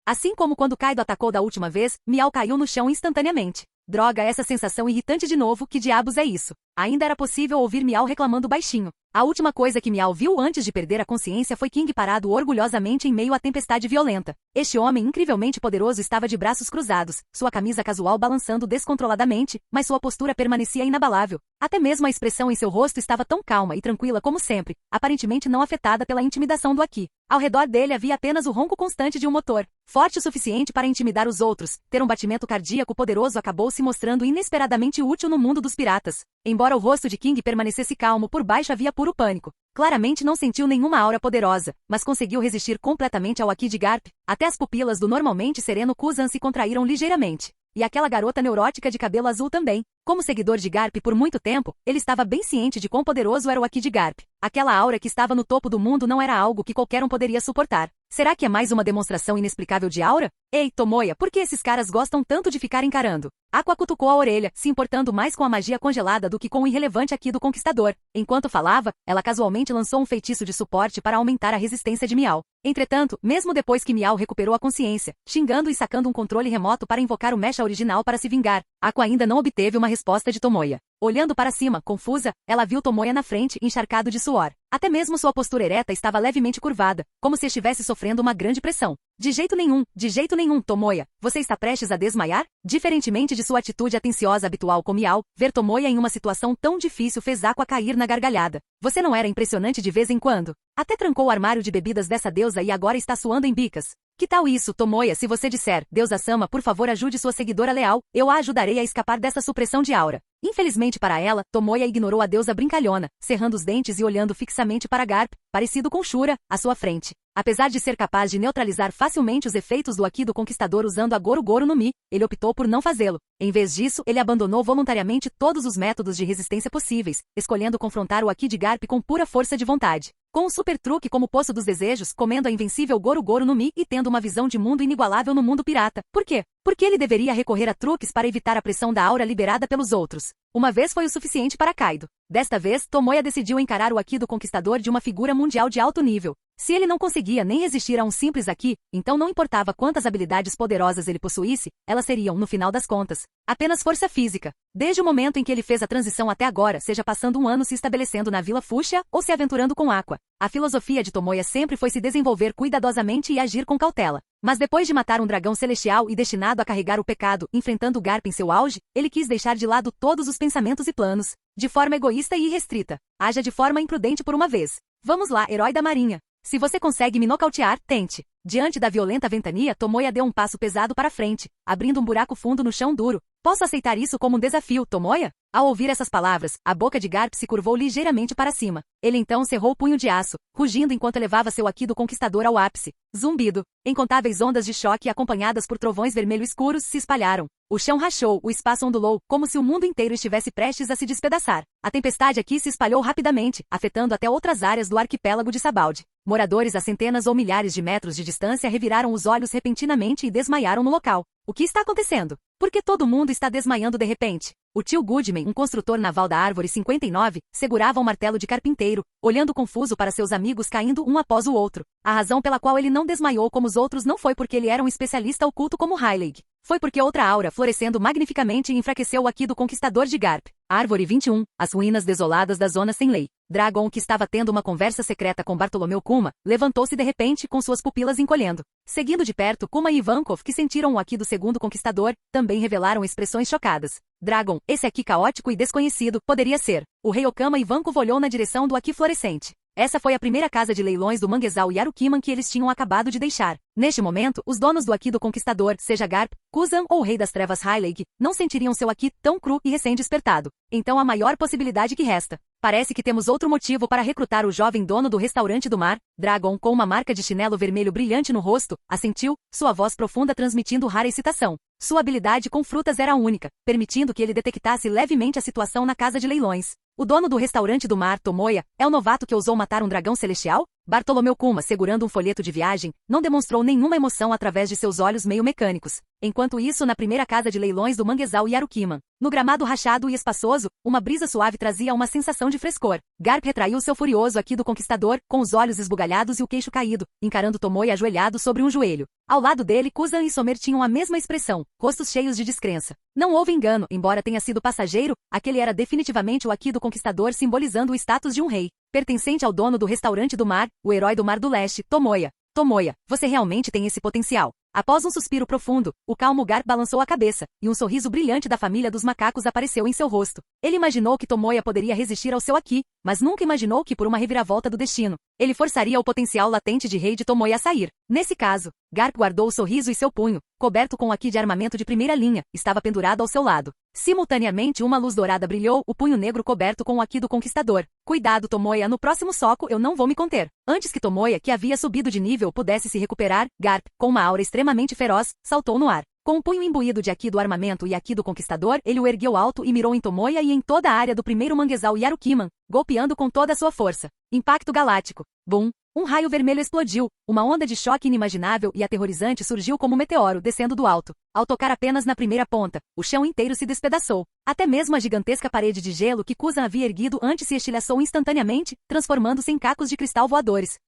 Assim como quando Kaido atacou da última vez, Miau caiu no chão instantaneamente. Droga, essa sensação irritante de novo, que diabos é isso? Ainda era possível ouvir Miau reclamando baixinho. A última coisa que Miau viu antes de perder a consciência foi King parado orgulhosamente em meio à tempestade violenta. Este homem incrivelmente poderoso estava de braços cruzados, sua camisa casual balançando descontroladamente, mas sua postura permanecia inabalável. Até mesmo a expressão em seu rosto estava tão calma e tranquila como sempre, aparentemente não afetada pela intimidação do Aqui. Ao redor dele havia apenas o ronco constante de um motor, forte o suficiente para intimidar os outros. Ter um batimento cardíaco poderoso acabou se mostrando inesperadamente útil no mundo dos piratas. Embora o rosto de King permanecesse calmo, por baixo havia puro pânico. Claramente não sentiu nenhuma aura poderosa, mas conseguiu resistir completamente ao Aqui de Garp. Até as pupilas do normalmente sereno Kuzan se contraíram ligeiramente. E aquela garota neurótica de cabelo azul também. Como seguidor de Garp por muito tempo, ele estava bem ciente de quão poderoso era o Aqui de Garp. Aquela aura que estava no topo do mundo não era algo que qualquer um poderia suportar. Será que é mais uma demonstração inexplicável de aura? Ei, Tomoya, por que esses caras gostam tanto de ficar encarando? Aqua cutucou a orelha, se importando mais com a magia congelada do que com o irrelevante Aqui do Conquistador. Enquanto falava, ela casualmente lançou um feitiço de suporte para aumentar a resistência de Miau. Entretanto, mesmo depois que Miau recuperou a consciência, xingando e sacando um controle remoto para invocar o mecha original para se vingar, Aqua ainda não obteve uma resposta de Tomoya. Olhando para cima, confusa, ela viu Tomoya na frente, encharcado de suor. Até mesmo sua postura ereta estava levemente curvada, como se estivesse sofrendo uma grande pressão. De jeito nenhum, Tomoya. Você está prestes a desmaiar? Diferentemente de sua atitude atenciosa habitual com Miau, ver Tomoya em uma situação tão difícil fez Aqua cair na gargalhada. Você não era impressionante de vez em quando? Até trancou o armário de bebidas dessa deusa e agora está suando em bicas. Que tal isso, Tomoya, se você disser, Deusa Sama, por favor ajude sua seguidora leal, eu a ajudarei a escapar dessa supressão de aura. Infelizmente para ela, Tomoya ignorou a deusa brincalhona, cerrando os dentes e olhando fixamente para Garp, parecido com Shura, à sua frente. Apesar de ser capaz de neutralizar facilmente os efeitos do Aqui do Conquistador usando a Goro Goro no Mi, ele optou por não fazê-lo. Em vez disso, ele abandonou voluntariamente todos os métodos de resistência possíveis, escolhendo confrontar o Aqui de Garp com pura força de vontade. Com um super truque como o Poço dos Desejos, comendo a invencível Goro Goro no Mi e tendo uma visão de mundo inigualável no mundo pirata. Por quê? Porque ele deveria recorrer a truques para evitar a pressão da aura liberada pelos outros. Uma vez foi o suficiente para Kaido. Desta vez, Tomoya decidiu encarar o Aqui do Conquistador de uma figura mundial de alto nível. Se ele não conseguia nem resistir a um simples Aqui, então não importava quantas habilidades poderosas ele possuísse, elas seriam, no final das contas, apenas força física. Desde o momento em que ele fez a transição até agora, seja passando um ano se estabelecendo na Vila Fúcsia ou se aventurando com Aqua, a filosofia de Tomoya sempre foi se desenvolver cuidadosamente e agir com cautela. Mas depois de matar um dragão celestial e destinado a carregar o pecado, enfrentando Garp em seu auge, ele quis deixar de lado todos os pensamentos e planos, de forma egoísta e irrestrita. Haja de forma imprudente por uma vez. Vamos lá, herói da marinha. Se você consegue me nocautear, tente. Diante da violenta ventania, Tomoya deu um passo pesado para frente, abrindo um buraco fundo no chão duro. Posso aceitar isso como um desafio, Tomoya? Ao ouvir essas palavras, a boca de Garp se curvou ligeiramente para cima. Ele então cerrou o punho de aço, rugindo enquanto elevava seu Aqui do Conquistador ao ápice. Zumbido. Incontáveis ondas de choque acompanhadas por trovões vermelho escuros se espalharam. O chão rachou, o espaço ondulou, como se o mundo inteiro estivesse prestes a se despedaçar. A tempestade aqui se espalhou rapidamente, afetando até outras áreas do arquipélago de Sabaldi. Moradores a centenas ou milhares de metros de distância reviraram os olhos repentinamente e desmaiaram no local. O que está acontecendo? Por que todo mundo está desmaiando de repente? O tio Goodman, um construtor naval da Árvore 59, segurava um martelo de carpinteiro, olhando confuso para seus amigos caindo um após o outro. A razão pela qual ele não desmaiou como os outros não foi porque ele era um especialista oculto como Hyleg. Foi porque outra aura florescendo magnificamente enfraqueceu o Aqui do Conquistador de Garp. Árvore 21, as ruínas desoladas da Zona Sem Lei. Dragon, que estava tendo uma conversa secreta com Bartolomeu Kuma, levantou-se de repente com suas pupilas encolhendo. Seguindo de perto, Kuma e Ivankov, que sentiram o Aqui do Segundo Conquistador, também revelaram expressões chocadas. Dragon, esse Aqui caótico e desconhecido, poderia ser. O rei Okama Ivankov olhou na direção do Aqui florescente. Essa foi a primeira casa de leilões do manguezal Yarukiman que eles tinham acabado de deixar. Neste momento, os donos do Aqui do Conquistador, seja Garp, Kuzan ou o Rei das Trevas Hyleg, não sentiriam seu Aqui tão cru e recém-despertado. Então a maior possibilidade que resta. Parece que temos outro motivo para recrutar o jovem dono do restaurante do mar. Dragon, com uma marca de chinelo vermelho brilhante no rosto, assentiu, sua voz profunda transmitindo rara excitação. Sua habilidade com frutas era única, permitindo que ele detectasse levemente a situação na casa de leilões. O dono do restaurante do mar, Tomoya, é o novato que ousou matar um dragão celestial? Bartolomeu Kuma, segurando um folheto de viagem, não demonstrou nenhuma emoção através de seus olhos meio mecânicos. Enquanto isso, na primeira casa de leilões do manguezal Yarukiman, no gramado rachado e espaçoso, uma brisa suave trazia uma sensação de frescor. Garp retraiu seu furioso Aqui do Conquistador, com os olhos esbugalhados e o queixo caído, encarando Tomoya ajoelhado sobre um joelho. Ao lado dele, Kuzan e Somer tinham a mesma expressão, rostos cheios de descrença. Não houve engano, embora tenha sido passageiro, aquele era definitivamente o Aqui do Conquistador, simbolizando o status de um rei, pertencente ao dono do restaurante do mar, o herói do Mar do Leste, Tomoya. Tomoya, você realmente tem esse potencial. Após um suspiro profundo, o calmo Garp balançou a cabeça, e um sorriso brilhante da família dos macacos apareceu em seu rosto. Ele imaginou que Tomoya poderia resistir ao seu Aqui, mas nunca imaginou que por uma reviravolta do destino, ele forçaria o potencial latente de rei de Tomoya a sair. Nesse caso, Garp guardou o sorriso e seu punho, coberto com o Aqui de armamento de primeira linha, estava pendurado ao seu lado. Simultaneamente uma luz dourada brilhou, o punho negro coberto com o Aqui do Conquistador. Cuidado, Tomoya, no próximo soco eu não vou me conter. Antes que Tomoya, que havia subido de nível, pudesse se recuperar, Garp, com uma aura extremamente feroz, saltou no ar. Com o punho imbuído de Aqui do armamento e Aqui do Conquistador, ele o ergueu alto e mirou em Tomoya e em toda a área do primeiro manguezal Yarukiman, golpeando com toda a sua força. Impacto galáctico. Bum! Um raio vermelho explodiu, uma onda de choque inimaginável e aterrorizante surgiu como um meteoro descendo do alto. Ao tocar apenas na primeira ponta, o chão inteiro se despedaçou. Até mesmo a gigantesca parede de gelo que Kuzan havia erguido antes se estilhaçou instantaneamente, transformando-se em cacos de cristal voadores.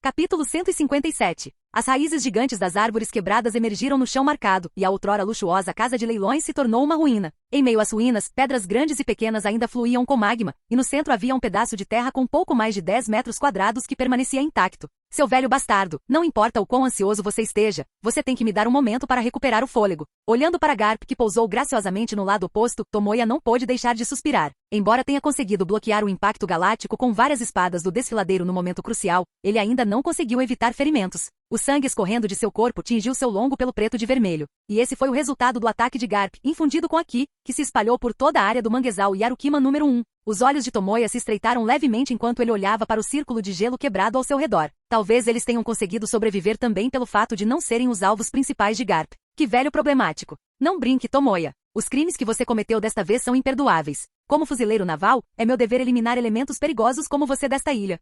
Capítulo 157. As raízes gigantes das árvores quebradas emergiram no chão marcado, e a outrora luxuosa casa de leilões se tornou uma ruína. Em meio às ruínas, pedras grandes e pequenas ainda fluíam com magma, e no centro havia um pedaço de terra com pouco mais de 10 metros quadrados que permanecia intacto. Seu velho bastardo, não importa o quão ansioso você esteja, você tem que me dar um momento para recuperar o fôlego. Olhando para Garp, que pousou graciosamente no lado oposto, Tomoya não pôde deixar de suspirar. Embora tenha conseguido bloquear o impacto galáctico com várias espadas do desfiladeiro no momento crucial, ele ainda não conseguiu evitar ferimentos. O sangue escorrendo de seu corpo tingiu seu longo pelo preto de vermelho. E esse foi o resultado do ataque de Garp, infundido com Aqui, que se espalhou por toda a área do manguezal Yarukiman número 1. Os olhos de Tomoya se estreitaram levemente enquanto ele olhava para o círculo de gelo quebrado ao seu redor. Talvez eles tenham conseguido sobreviver também pelo fato de não serem os alvos principais de Garp. Que velho problemático. Não brinque, Tomoya. Os crimes que você cometeu desta vez são imperdoáveis. Como fuzileiro naval, é meu dever eliminar elementos perigosos como você desta ilha.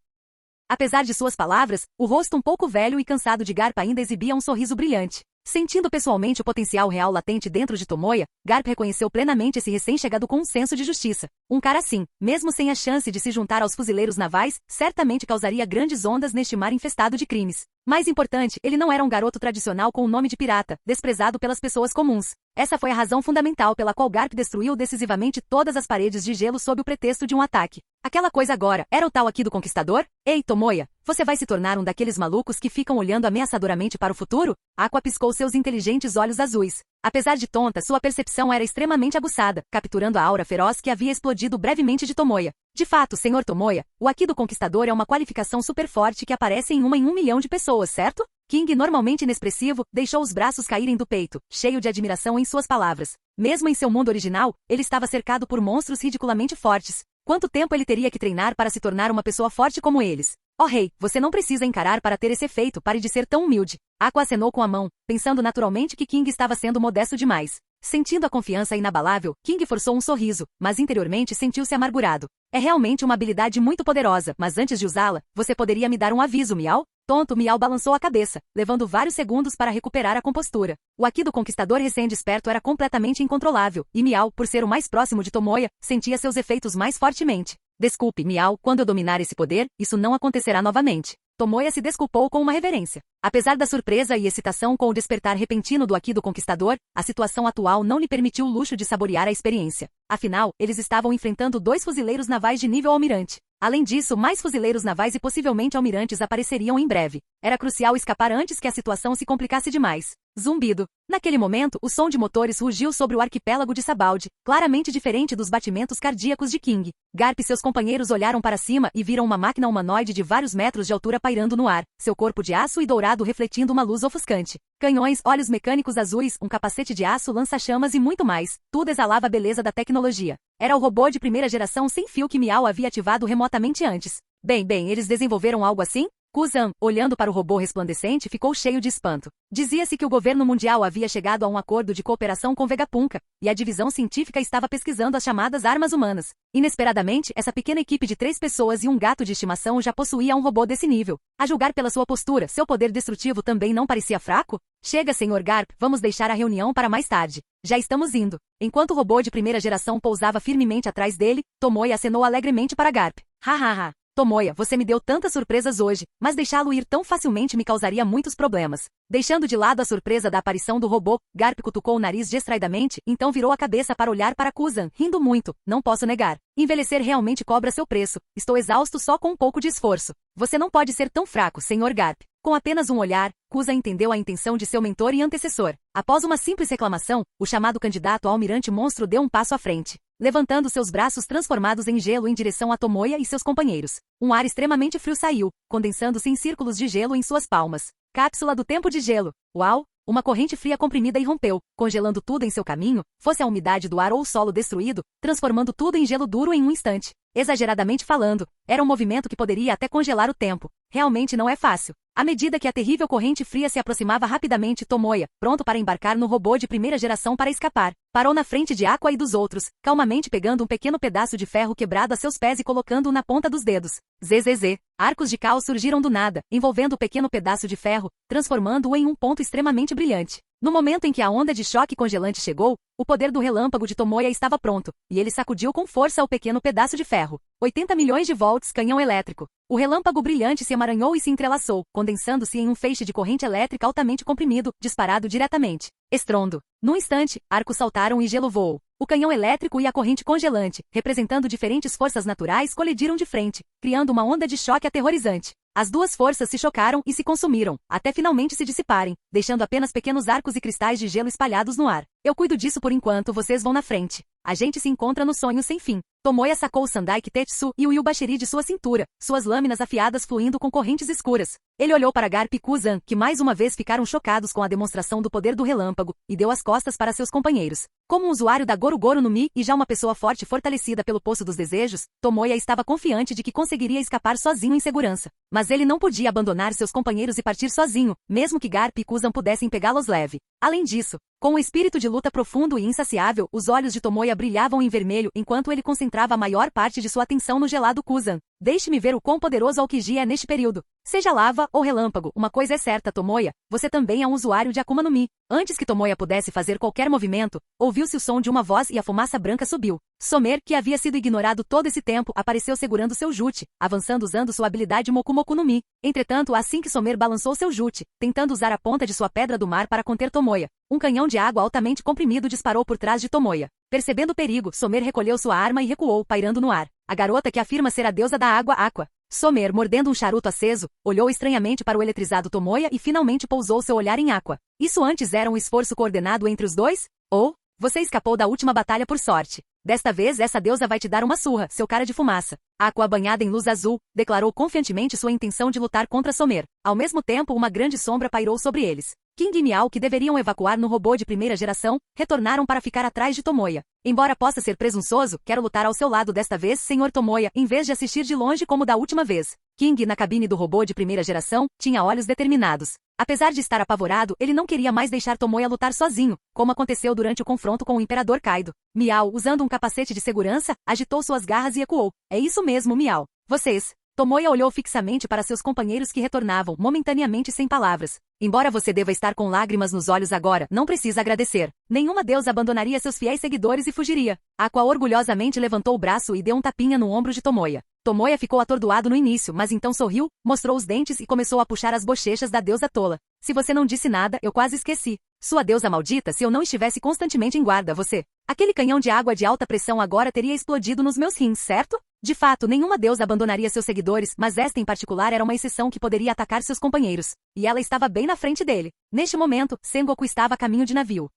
Apesar de suas palavras, o rosto um pouco velho e cansado de Garp ainda exibia um sorriso brilhante. Sentindo pessoalmente o potencial real latente dentro de Tomoya, Garp reconheceu plenamente esse recém-chegado com um senso de justiça. Um cara assim, mesmo sem a chance de se juntar aos fuzileiros navais, certamente causaria grandes ondas neste mar infestado de crimes. Mais importante, ele não era um garoto tradicional com o nome de pirata, desprezado pelas pessoas comuns. Essa foi a razão fundamental pela qual Garp destruiu decisivamente todas as paredes de gelo sob o pretexto de um ataque. Aquela coisa agora, era o tal Aqui do Conquistador? Ei, Tomoya, você vai se tornar um daqueles malucos que ficam olhando ameaçadoramente para o futuro? Aqua piscou seus inteligentes olhos azuis. Apesar de tonta, sua percepção era extremamente aguçada, capturando a aura feroz que havia explodido brevemente de Tomoya. De fato, Sr. Tomoya, o Aqui do Conquistador é uma qualificação super forte que aparece em 1 milhão de pessoas, certo? King, normalmente inexpressivo, deixou os braços caírem do peito, cheio de admiração em suas palavras. Mesmo em seu mundo original, ele estava cercado por monstros ridiculamente fortes. Quanto tempo ele teria que treinar para se tornar uma pessoa forte como eles? Oh rei, você não precisa encarar para ter esse efeito, pare de ser tão humilde. Aqua acenou com a mão, pensando naturalmente que King estava sendo modesto demais. Sentindo a confiança inabalável, King forçou um sorriso, mas interiormente sentiu-se amargurado. É realmente uma habilidade muito poderosa, mas antes de usá-la, você poderia me dar um aviso, Miau? Tonto, Miau balançou a cabeça, levando vários segundos para recuperar a compostura. O Aqui do Conquistador recém-desperto era completamente incontrolável, e Miau, por ser o mais próximo de Tomoya, sentia seus efeitos mais fortemente. Desculpe, Miau, quando eu dominar esse poder, isso não acontecerá novamente. Tomoya se desculpou com uma reverência. Apesar da surpresa e excitação com o despertar repentino do Aqui do Conquistador, a situação atual não lhe permitiu o luxo de saborear a experiência. Afinal, eles estavam enfrentando 2 fuzileiros navais de nível almirante. Além disso, mais fuzileiros navais e possivelmente almirantes apareceriam em breve. Era crucial escapar antes que a situação se complicasse demais. Zumbido. Naquele momento, o som de motores rugiu sobre o arquipélago de Sabaldi, claramente diferente dos batimentos cardíacos de King. Garp e seus companheiros olharam para cima e viram uma máquina humanoide de vários metros de altura pairando no ar, seu corpo de aço e dourado refletindo uma luz ofuscante. Canhões, olhos mecânicos azuis, um capacete de aço, lança-chamas e muito mais. Tudo exalava a beleza da tecnologia. Era o robô de primeira geração sem fio que Miao havia ativado remotamente antes. Bem, eles desenvolveram algo assim? Kuzan, olhando para o robô resplandecente, ficou cheio de espanto. Dizia-se que o governo mundial havia chegado a um acordo de cooperação com Vegapunk, e a divisão científica estava pesquisando as chamadas armas humanas. Inesperadamente, essa pequena equipe de 3 pessoas e um gato de estimação já possuía um robô desse nível. A julgar pela sua postura, seu poder destrutivo também não parecia fraco? Chega, Sr. Garp, vamos deixar a reunião para mais tarde. Já estamos indo. Enquanto o robô de primeira geração pousava firmemente atrás dele, Tomoya acenou alegremente para Garp. Hahaha. Tomoya, você me deu tantas surpresas hoje, mas deixá-lo ir tão facilmente me causaria muitos problemas. Deixando de lado a surpresa da aparição do robô, Garp cutucou o nariz distraidamente, então virou a cabeça para olhar para Kuzan, rindo muito. Não posso negar. Envelhecer realmente cobra seu preço. Estou exausto só com um pouco de esforço. Você não pode ser tão fraco, Sr. Garp. Com apenas um olhar, Kuzan entendeu a intenção de seu mentor e antecessor. Após uma simples reclamação, o chamado candidato a almirante monstro deu um passo à frente, levantando seus braços transformados em gelo em direção a Tomoya e seus companheiros. Um ar extremamente frio saiu, condensando-se em círculos de gelo em suas palmas. Cápsula do tempo de gelo. Uau! Uma corrente fria comprimida irrompeu, congelando tudo em seu caminho, fosse a umidade do ar ou o solo destruído, transformando tudo em gelo duro em um instante. Exageradamente falando, era um movimento que poderia até congelar o tempo. Realmente não é fácil. À medida que a terrível corrente fria se aproximava rapidamente, Tomoya, pronto para embarcar no robô de primeira geração para escapar, parou na frente de Aqua e dos outros, calmamente pegando um pequeno pedaço de ferro quebrado a seus pés e colocando-o na ponta dos dedos. ZZZ. Arcos de caos surgiram do nada, envolvendo o pequeno pedaço de ferro, transformando-o em um ponto extremamente brilhante. No momento em que a onda de choque congelante chegou, o poder do relâmpago de Tomoya estava pronto, e ele sacudiu com força o pequeno pedaço de ferro. 80 milhões de volts, canhão elétrico. O relâmpago brilhante se emaranhou e se entrelaçou, condensando-se em um feixe de corrente elétrica altamente comprimido, disparado diretamente. Estrondo. Num instante, arcos saltaram e gelo voou. O canhão elétrico e a corrente congelante, representando diferentes forças naturais, colidiram de frente, criando uma onda de choque aterrorizante. As duas forças se chocaram e se consumiram, até finalmente se dissiparem, deixando apenas pequenos arcos e cristais de gelo espalhados no ar. Eu cuido disso por enquanto, vocês vão na frente. A gente se encontra no sonho sem fim. Tomoya sacou o Sandai Kitetsu e o Yubashiri de sua cintura, suas lâminas afiadas fluindo com correntes escuras. Ele olhou para Garp e Kuzan, que mais uma vez ficaram chocados com a demonstração do poder do relâmpago, e deu as costas para seus companheiros. Como um usuário da Goru-Goru no Mi e já uma pessoa forte fortalecida pelo Poço dos Desejos, Tomoya estava confiante de que conseguiria escapar sozinho em segurança. Mas ele não podia abandonar seus companheiros e partir sozinho, mesmo que Garp e Kuzan pudessem pegá-los leve. Além disso, com um espírito de luta profundo e insaciável, os olhos de Tomoya brilhavam em vermelho enquanto ele concentrava a maior parte de sua atenção no gelado Kuzan. Deixe-me ver o quão poderoso Aokiji é neste período. Seja lava ou relâmpago, uma coisa é certa, Tomoya, você também é um usuário de Akuma no Mi. Antes que Tomoya pudesse fazer qualquer movimento, ouviu-se o som de uma voz e a fumaça branca subiu. Somer, que havia sido ignorado todo esse tempo, apareceu segurando seu jutsu, avançando usando sua habilidade Moku Moku no Mi. Entretanto, assim que Somer balançou seu jutsu, tentando usar a ponta de sua pedra do mar para conter Tomoya, um canhão de água altamente comprimido disparou por trás de Tomoya. Percebendo o perigo, Somer recolheu sua arma e recuou, pairando no ar. A garota que afirma ser a deusa da água, Aqua. Somer, mordendo um charuto aceso, olhou estranhamente para o eletrizado Tomoya e finalmente pousou seu olhar em Aqua. Isso antes era um esforço coordenado entre os dois? Ou, você escapou da última batalha por sorte. Desta vez essa deusa vai te dar uma surra, seu cara de fumaça. Aqua, banhada em luz azul, declarou confiantemente sua intenção de lutar contra Somer. Ao mesmo tempo, uma grande sombra pairou sobre eles. King e Miao, que deveriam evacuar no robô de primeira geração, retornaram para ficar atrás de Tomoya. Embora possa ser presunçoso, quero lutar ao seu lado desta vez, Sr. Tomoya, em vez de assistir de longe como da última vez. King, na cabine do robô de primeira geração, tinha olhos determinados. Apesar de estar apavorado, ele não queria mais deixar Tomoya lutar sozinho, como aconteceu durante o confronto com o Imperador Kaido. Miao, usando um capacete de segurança, agitou suas garras e ecoou. É isso mesmo, Miao. Vocês. Tomoya olhou fixamente para seus companheiros que retornavam, momentaneamente sem palavras. Embora você deva estar com lágrimas nos olhos agora, não precisa agradecer. Nenhuma deusa abandonaria seus fiéis seguidores e fugiria. Aqua orgulhosamente levantou o braço e deu um tapinha no ombro de Tomoya. Tomoya ficou atordoado no início, mas então sorriu, mostrou os dentes e começou a puxar as bochechas da deusa tola. Se você não disse nada, eu quase esqueci. Sua deusa maldita, se eu não estivesse constantemente em guarda, você. Aquele canhão de água de alta pressão agora teria explodido nos meus rins, certo? De fato, nenhuma deusa abandonaria seus seguidores, mas esta em particular era uma exceção que poderia atacar seus companheiros. E ela estava bem na frente dele. Neste momento, Sengoku estava a caminho de navio.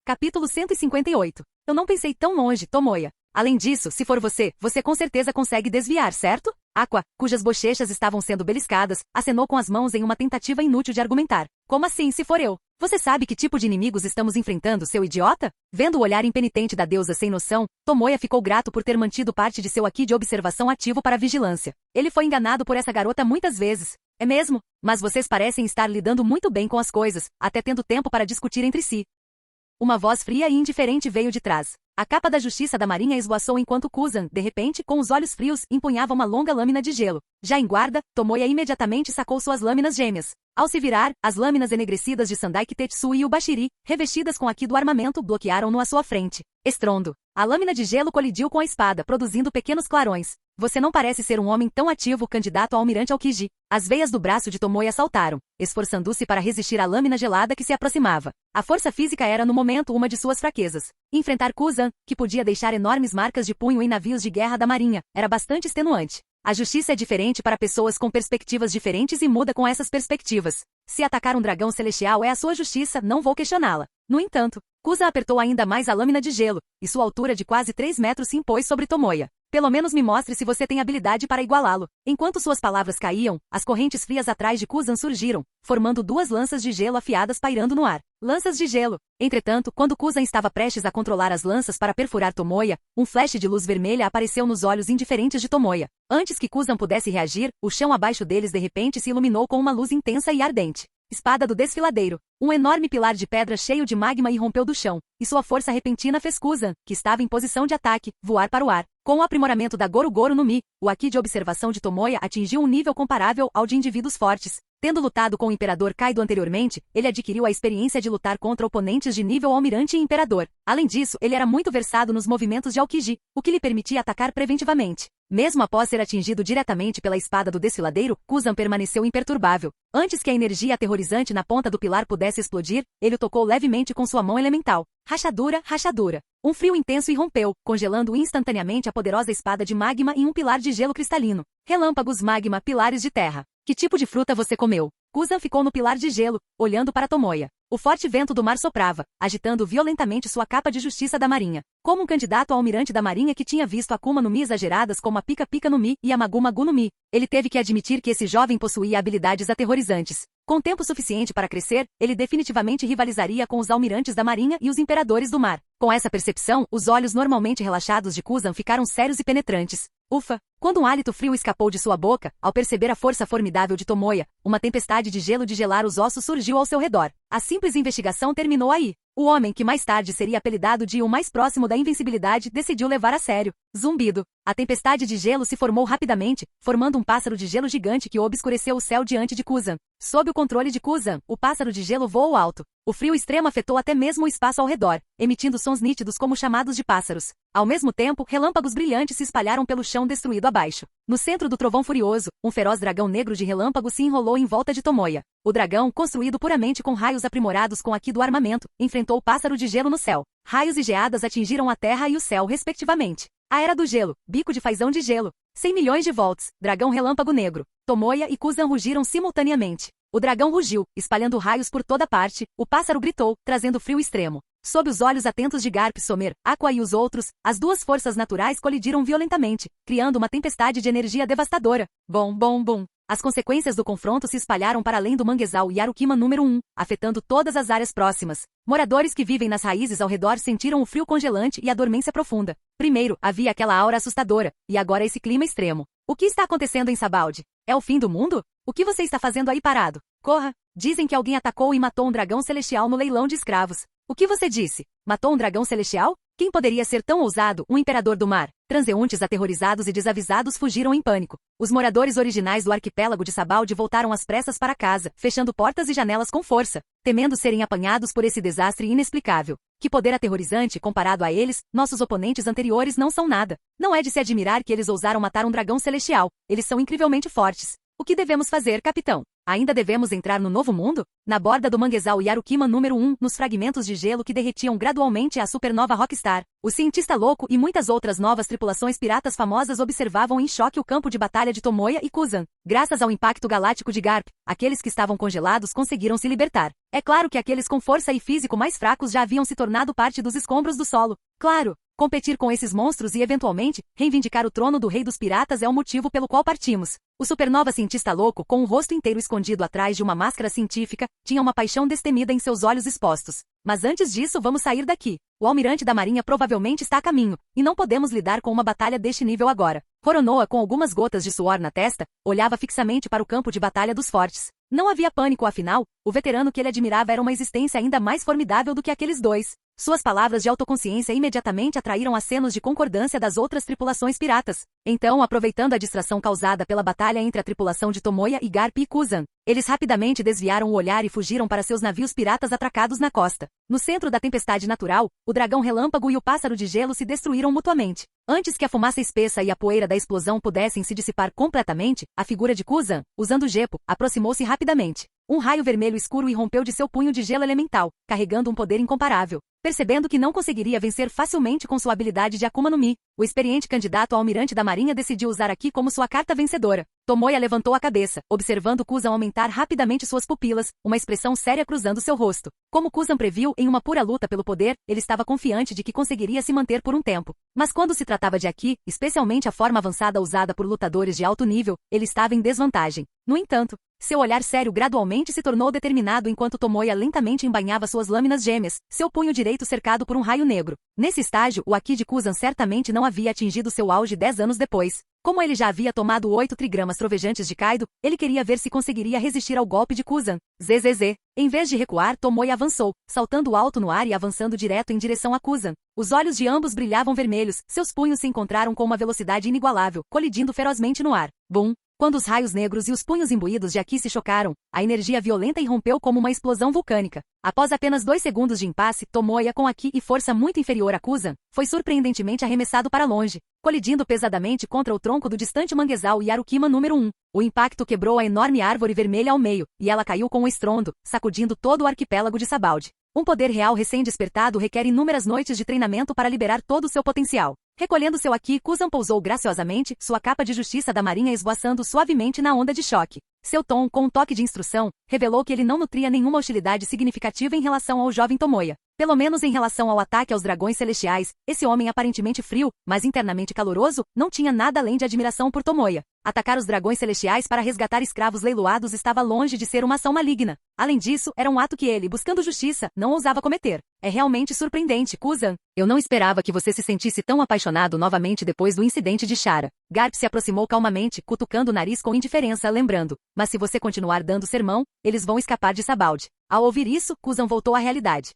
Capítulo 158. Eu não pensei tão longe, Tomoya. Além disso, se for você, você com certeza consegue desviar, certo? Aqua, cujas bochechas estavam sendo beliscadas, acenou com as mãos em uma tentativa inútil de argumentar. Como assim, se for eu? Você sabe que tipo de inimigos estamos enfrentando, seu idiota? Vendo o olhar impenitente da deusa sem noção, Tomoya ficou grato por ter mantido parte de seu aqui de observação ativo para a vigilância. Ele foi enganado por essa garota muitas vezes. É mesmo? Mas vocês parecem estar lidando muito bem com as coisas, até tendo tempo para discutir entre si. Uma voz fria e indiferente veio de trás. A capa da justiça da marinha esvoaçou enquanto Kuzan, de repente, com os olhos frios, empunhava uma longa lâmina de gelo. Já em guarda, Tomoya imediatamente sacou suas lâminas gêmeas. Ao se virar, as lâminas enegrecidas de Sandai Kitetsu e o Bashiri, revestidas com aqui do armamento, bloquearam-no à sua frente. Estrondo. A lâmina de gelo colidiu com a espada, produzindo pequenos clarões. Você não parece ser um homem tão ativo, candidato a almirante Aokiji. As veias do braço de Tomoya saltaram, esforçando-se para resistir à lâmina gelada que se aproximava. A força física era no momento uma de suas fraquezas. Enfrentar Kuzan, que podia deixar enormes marcas de punho em navios de guerra da marinha, era bastante extenuante. A justiça é diferente para pessoas com perspectivas diferentes e muda com essas perspectivas. Se atacar um dragão celestial é a sua justiça, não vou questioná-la. No entanto, Kuzan apertou ainda mais a lâmina de gelo, e sua altura de quase 3 metros se impôs sobre Tomoya. Pelo menos me mostre se você tem habilidade para igualá-lo. Enquanto suas palavras caíam, as correntes frias atrás de Kuzan surgiram, formando 2 lanças de gelo afiadas pairando no ar. Lanças de gelo. Entretanto, quando Kuzan estava prestes a controlar as lanças para perfurar Tomoya, um flash de luz vermelha apareceu nos olhos indiferentes de Tomoya. Antes que Kuzan pudesse reagir, o chão abaixo deles de repente se iluminou com uma luz intensa e ardente. Espada do desfiladeiro. Um enorme pilar de pedra cheio de magma irrompeu do chão, e sua força repentina fez Kuzan, que estava em posição de ataque, voar para o ar. Com o aprimoramento da Goru-Goru no Mi, o Haki de observação de Tomoya atingiu um nível comparável ao de indivíduos fortes. Tendo lutado com o Imperador Kaido anteriormente, ele adquiriu a experiência de lutar contra oponentes de nível Almirante e Imperador. Além disso, ele era muito versado nos movimentos de Aokiji, o que lhe permitia atacar preventivamente. Mesmo após ser atingido diretamente pela espada do desfiladeiro, Kuzan permaneceu imperturbável. Antes que a energia aterrorizante na ponta do pilar pudesse explodir, ele o tocou levemente com sua mão elemental. Rachadura, rachadura. Um frio intenso irrompeu, congelando instantaneamente a poderosa espada de magma em um pilar de gelo cristalino. Relâmpagos magma, pilares de terra. Que tipo de fruta você comeu? Kuzan ficou no pilar de gelo, olhando para Tomoya. O forte vento do mar soprava, agitando violentamente sua capa de justiça da marinha. Como um candidato a almirante da marinha que tinha visto Akuma no Mi exageradas como a Pika Pika no Mi e a Magu Magu no Mi, ele teve que admitir que esse jovem possuía habilidades aterrorizantes. Com tempo suficiente para crescer, ele definitivamente rivalizaria com os almirantes da marinha e os imperadores do mar. Com essa percepção, os olhos normalmente relaxados de Kuzan ficaram sérios e penetrantes. Ufa! Quando um hálito frio escapou de sua boca, ao perceber a força formidável de Tomoya, uma tempestade de gelo de gelar os ossos surgiu ao seu redor. A simples investigação terminou aí. O homem, que mais tarde seria apelidado de o mais próximo da invencibilidade, decidiu levar a sério. Zumbido. A tempestade de gelo se formou rapidamente, formando um pássaro de gelo gigante que obscureceu o céu diante de Kuzan. Sob o controle de Kuzan, o pássaro de gelo voou alto. O frio extremo afetou até mesmo o espaço ao redor, emitindo sons nítidos como chamados de pássaros. Ao mesmo tempo, relâmpagos brilhantes se espalharam pelo chão destruído abaixo. No centro do trovão furioso, um feroz dragão negro de relâmpago se enrolou em volta de Tomoya. O dragão, construído puramente com raios aprimorados com Haki do armamento, enfrentou o pássaro de gelo no céu. Raios e geadas atingiram a terra e o céu, respectivamente. A Era do Gelo, bico de fazão de gelo. 100 milhões de volts, dragão relâmpago negro. Tomoya e Kuzan rugiram simultaneamente. O dragão rugiu, espalhando raios por toda parte, o pássaro gritou, trazendo frio extremo. Sob os olhos atentos de Garp Somer, Aqua e os outros, as duas forças naturais colidiram violentamente, criando uma tempestade de energia devastadora. Bom, bom, bom. As consequências do confronto se espalharam para além do manguezal Yarukima número 1, afetando todas as áreas próximas. Moradores que vivem nas raízes ao redor sentiram o frio congelante e a dormência profunda. Primeiro, havia aquela aura assustadora, e agora esse clima extremo. O que está acontecendo em Sabaldi? É o fim do mundo? O que você está fazendo aí parado? Corra! Dizem que alguém atacou e matou um dragão celestial no leilão de escravos. O que você disse? Matou um dragão celestial? Quem poderia ser tão ousado, um imperador do mar? Transeuntes aterrorizados e desavisados fugiram em pânico. Os moradores originais do arquipélago de Sabaldi voltaram às pressas para casa, fechando portas e janelas com força, temendo serem apanhados por esse desastre inexplicável. Que poder aterrorizante comparado a eles, nossos oponentes anteriores não são nada. Não é de se admirar que eles ousaram matar um dragão celestial. Eles são incrivelmente fortes. O que devemos fazer, capitão? Ainda devemos entrar no novo mundo? Na borda do manguezal Yarukima número 1, nos fragmentos de gelo que derretiam gradualmente a supernova Rockstar, o cientista louco e muitas outras novas tripulações piratas famosas observavam em choque o campo de batalha de Tomoya e Kuzan. Graças ao impacto galáctico de Garp, aqueles que estavam congelados conseguiram se libertar. É claro que aqueles com força e físico mais fracos já haviam se tornado parte dos escombros do solo. Claro, competir com esses monstros e, eventualmente, reivindicar o trono do rei dos piratas é o motivo pelo qual partimos. O supernova cientista louco, com o rosto inteiro escondido atrás de uma máscara científica, tinha uma paixão destemida em seus olhos expostos. Mas antes disso, vamos sair daqui. O almirante da marinha provavelmente está a caminho, e não podemos lidar com uma batalha deste nível agora. Roronoa, com algumas gotas de suor na testa, olhava fixamente para o campo de batalha dos fortes. Não havia pânico, afinal, o veterano que ele admirava era uma existência ainda mais formidável do que aqueles dois. Suas palavras de autoconsciência imediatamente atraíram acenos de concordância das outras tripulações piratas. Então, aproveitando a distração causada pela batalha entre a tripulação de Tomoya e Garp e Kuzan, eles rapidamente desviaram o olhar e fugiram para seus navios piratas atracados na costa. No centro da tempestade natural, o dragão relâmpago e o pássaro de gelo se destruíram mutuamente. Antes que a fumaça espessa e a poeira da explosão pudessem se dissipar completamente, a figura de Kuzan, usando Gepo, aproximou-se rapidamente. Um raio vermelho escuro irrompeu de seu punho de gelo elemental, carregando um poder incomparável. Percebendo que não conseguiria vencer facilmente com sua habilidade de Akuma no Mi, o experiente candidato a almirante da marinha decidiu usar aqui como sua carta vencedora. Tomoya levantou a cabeça, observando Kuzan aumentar rapidamente suas pupilas, uma expressão séria cruzando seu rosto. Como Kuzan previu, em uma pura luta pelo poder, ele estava confiante de que conseguiria se manter por um tempo. Mas quando se tratava de Aki, especialmente a forma avançada usada por lutadores de alto nível, ele estava em desvantagem. No entanto, seu olhar sério gradualmente se tornou determinado enquanto Tomoya lentamente embainhava suas lâminas gêmeas, seu punho direito cercado por um raio negro. Nesse estágio, o Aki de Kuzan certamente não havia atingido seu auge 10 anos depois. Como ele já havia tomado 8 trigramas trovejantes de Kaido, ele queria ver se conseguiria resistir ao golpe de Kuzan. ZZZ. Em vez de recuar, Tomoya avançou, saltando alto no ar e avançando direto em direção a Kuzan. Os olhos de ambos brilhavam vermelhos, seus punhos se encontraram com uma velocidade inigualável, colidindo ferozmente no ar. Bum! Quando os raios negros e os punhos imbuídos de Aki se chocaram, a energia violenta irrompeu como uma explosão vulcânica. Após apenas 2 segundos de impasse, Tomoya, com Aki e força muito inferior a Kuzan, foi surpreendentemente arremessado para longe, colidindo pesadamente contra o tronco do distante manguezal Yarukima número 1. O impacto quebrou a enorme árvore vermelha ao meio, e ela caiu com um estrondo, sacudindo todo o arquipélago de Sabaldi. Um poder real recém-despertado requer inúmeras noites de treinamento para liberar todo o seu potencial. Recolhendo seu Aki, Kuzan pousou graciosamente, sua capa de justiça da marinha esvoaçando suavemente na onda de choque. Seu tom, com um toque de instrução, revelou que ele não nutria nenhuma hostilidade significativa em relação ao jovem Tomoya. Pelo menos em relação ao ataque aos dragões celestiais, esse homem aparentemente frio, mas internamente caloroso, não tinha nada além de admiração por Tomoya. Atacar os dragões celestiais para resgatar escravos leiloados estava longe de ser uma ação maligna. Além disso, era um ato que ele, buscando justiça, não ousava cometer. É realmente surpreendente, Kuzan. Eu não esperava que você se sentisse tão apaixonado novamente depois do incidente de Chara. Garp se aproximou calmamente, cutucando o nariz com indiferença, lembrando. Mas se você continuar dando sermão, eles vão escapar de Sabaldi. Ao ouvir isso, Kuzan voltou à realidade.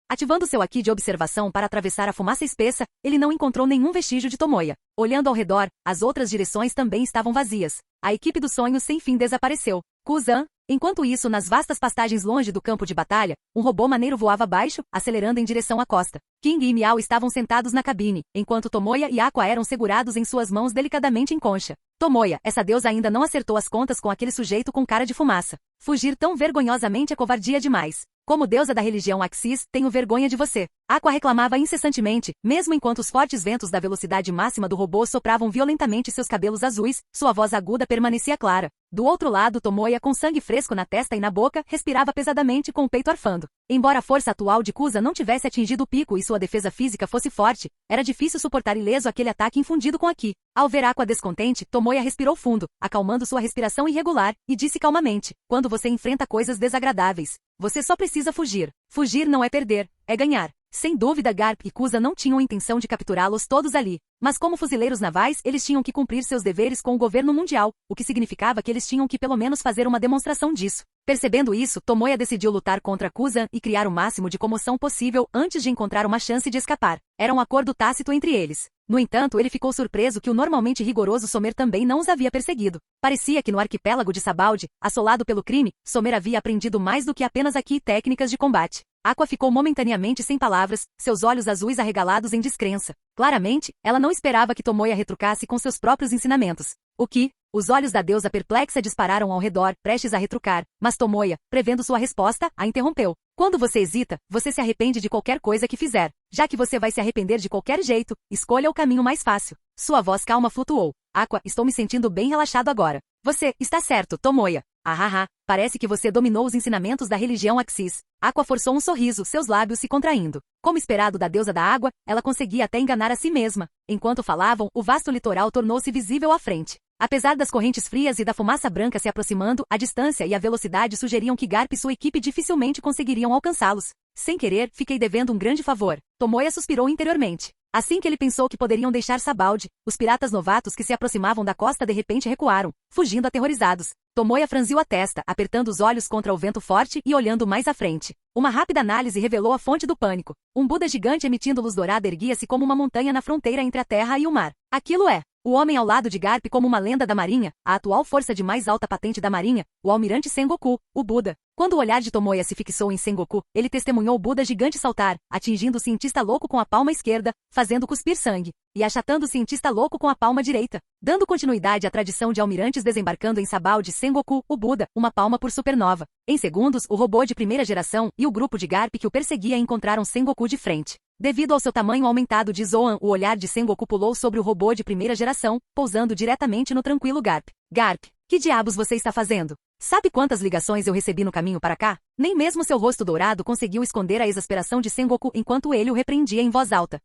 Ativando seu Aki de observação para atravessar a fumaça espessa, ele não encontrou nenhum vestígio de Tomoya. Olhando ao redor, as outras direções também estavam vazias. A equipe dos sonhos sem fim desapareceu. Kuzan. Enquanto isso, nas vastas pastagens longe do campo de batalha, um robô maneiro voava abaixo, acelerando em direção à costa. King e Miao estavam sentados na cabine, enquanto Tomoya e Aqua eram segurados em suas mãos delicadamente em concha. Tomoya, essa deusa ainda não acertou as contas com aquele sujeito com cara de fumaça. Fugir tão vergonhosamente é covardia demais. Como deusa da religião Axis, tenho vergonha de você. Aqua reclamava incessantemente, mesmo enquanto os fortes ventos da velocidade máxima do robô sopravam violentamente seus cabelos azuis, sua voz aguda permanecia clara. Do outro lado, Tomoya, com sangue fresco na testa e na boca, respirava pesadamente com o peito arfando. Embora a força atual de Kuzan não tivesse atingido o pico e sua defesa física fosse forte, era difícil suportar ileso aquele ataque infundido com Aki. Ao ver Aqua descontente, Tomoya respirou fundo, acalmando sua respiração irregular, e disse calmamente: quando você enfrenta coisas desagradáveis, você só precisa fugir. Fugir não é perder, é ganhar. Sem dúvida, Garp e Kuzan não tinham intenção de capturá-los todos ali. Mas como fuzileiros navais, eles tinham que cumprir seus deveres com o governo mundial, o que significava que eles tinham que pelo menos fazer uma demonstração disso. Percebendo isso, Tomoya decidiu lutar contra Kuzan e criar o máximo de comoção possível antes de encontrar uma chance de escapar. Era um acordo tácito entre eles. No entanto, ele ficou surpreso que o normalmente rigoroso Somer também não os havia perseguido. Parecia que no arquipélago de Sabaldi, assolado pelo crime, Somer havia aprendido mais do que apenas Aki técnicas de combate. Aqua ficou momentaneamente sem palavras, seus olhos azuis arregalados em descrença. Claramente, ela não esperava que Tomoya retrucasse com seus próprios ensinamentos. O que? Os olhos da deusa perplexa dispararam ao redor, prestes a retrucar, mas Tomoya, prevendo sua resposta, a interrompeu. Quando você hesita, você se arrepende de qualquer coisa que fizer. Já que você vai se arrepender de qualquer jeito, escolha o caminho mais fácil. Sua voz calma flutuou. Aqua, estou me sentindo bem relaxado agora. Você, está certo, Tomoya. Ahaha, parece que você dominou os ensinamentos da religião Axis. Aqua forçou um sorriso, seus lábios se contraindo. Como esperado da deusa da água, ela conseguia até enganar a si mesma. Enquanto falavam, o vasto litoral tornou-se visível à frente. Apesar das correntes frias e da fumaça branca se aproximando, a distância e a velocidade sugeriam que Garp e sua equipe dificilmente conseguiriam alcançá-los. Sem querer, fiquei devendo um grande favor. Tomoya suspirou interiormente. Assim que ele pensou que poderiam deixar Sabaldi, os piratas novatos que se aproximavam da costa de repente recuaram, fugindo aterrorizados. Tomoya franziu a testa, apertando os olhos contra o vento forte e olhando mais à frente. Uma rápida análise revelou a fonte do pânico. Um Buda gigante emitindo luz dourada erguia-se como uma montanha na fronteira entre a terra e o mar. Aquilo é o homem ao lado de Garp como uma lenda da marinha, a atual força de mais alta patente da marinha, o almirante Sengoku, o Buda. Quando o olhar de Tomoya se fixou em Sengoku, ele testemunhou o Buda gigante saltar, atingindo o cientista louco com a palma esquerda, fazendo cuspir sangue, e achatando o cientista louco com a palma direita, dando continuidade à tradição de almirantes desembarcando em Sabaldi Sengoku, o Buda, uma palma por supernova. Em segundos, o robô de primeira geração e o grupo de Garp que o perseguia encontraram Sengoku de frente. Devido ao seu tamanho aumentado de Zoan, o olhar de Sengoku pulou sobre o robô de primeira geração, pousando diretamente no tranquilo Garp. Garp, que diabos você está fazendo? Sabe quantas ligações eu recebi no caminho para cá? Nem mesmo seu rosto dourado conseguiu esconder a exasperação de Sengoku enquanto ele o repreendia em voz alta.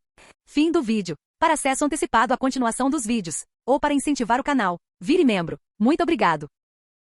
Fim do vídeo. Para acesso antecipado à continuação dos vídeos, ou para incentivar o canal, vire membro. Muito obrigado.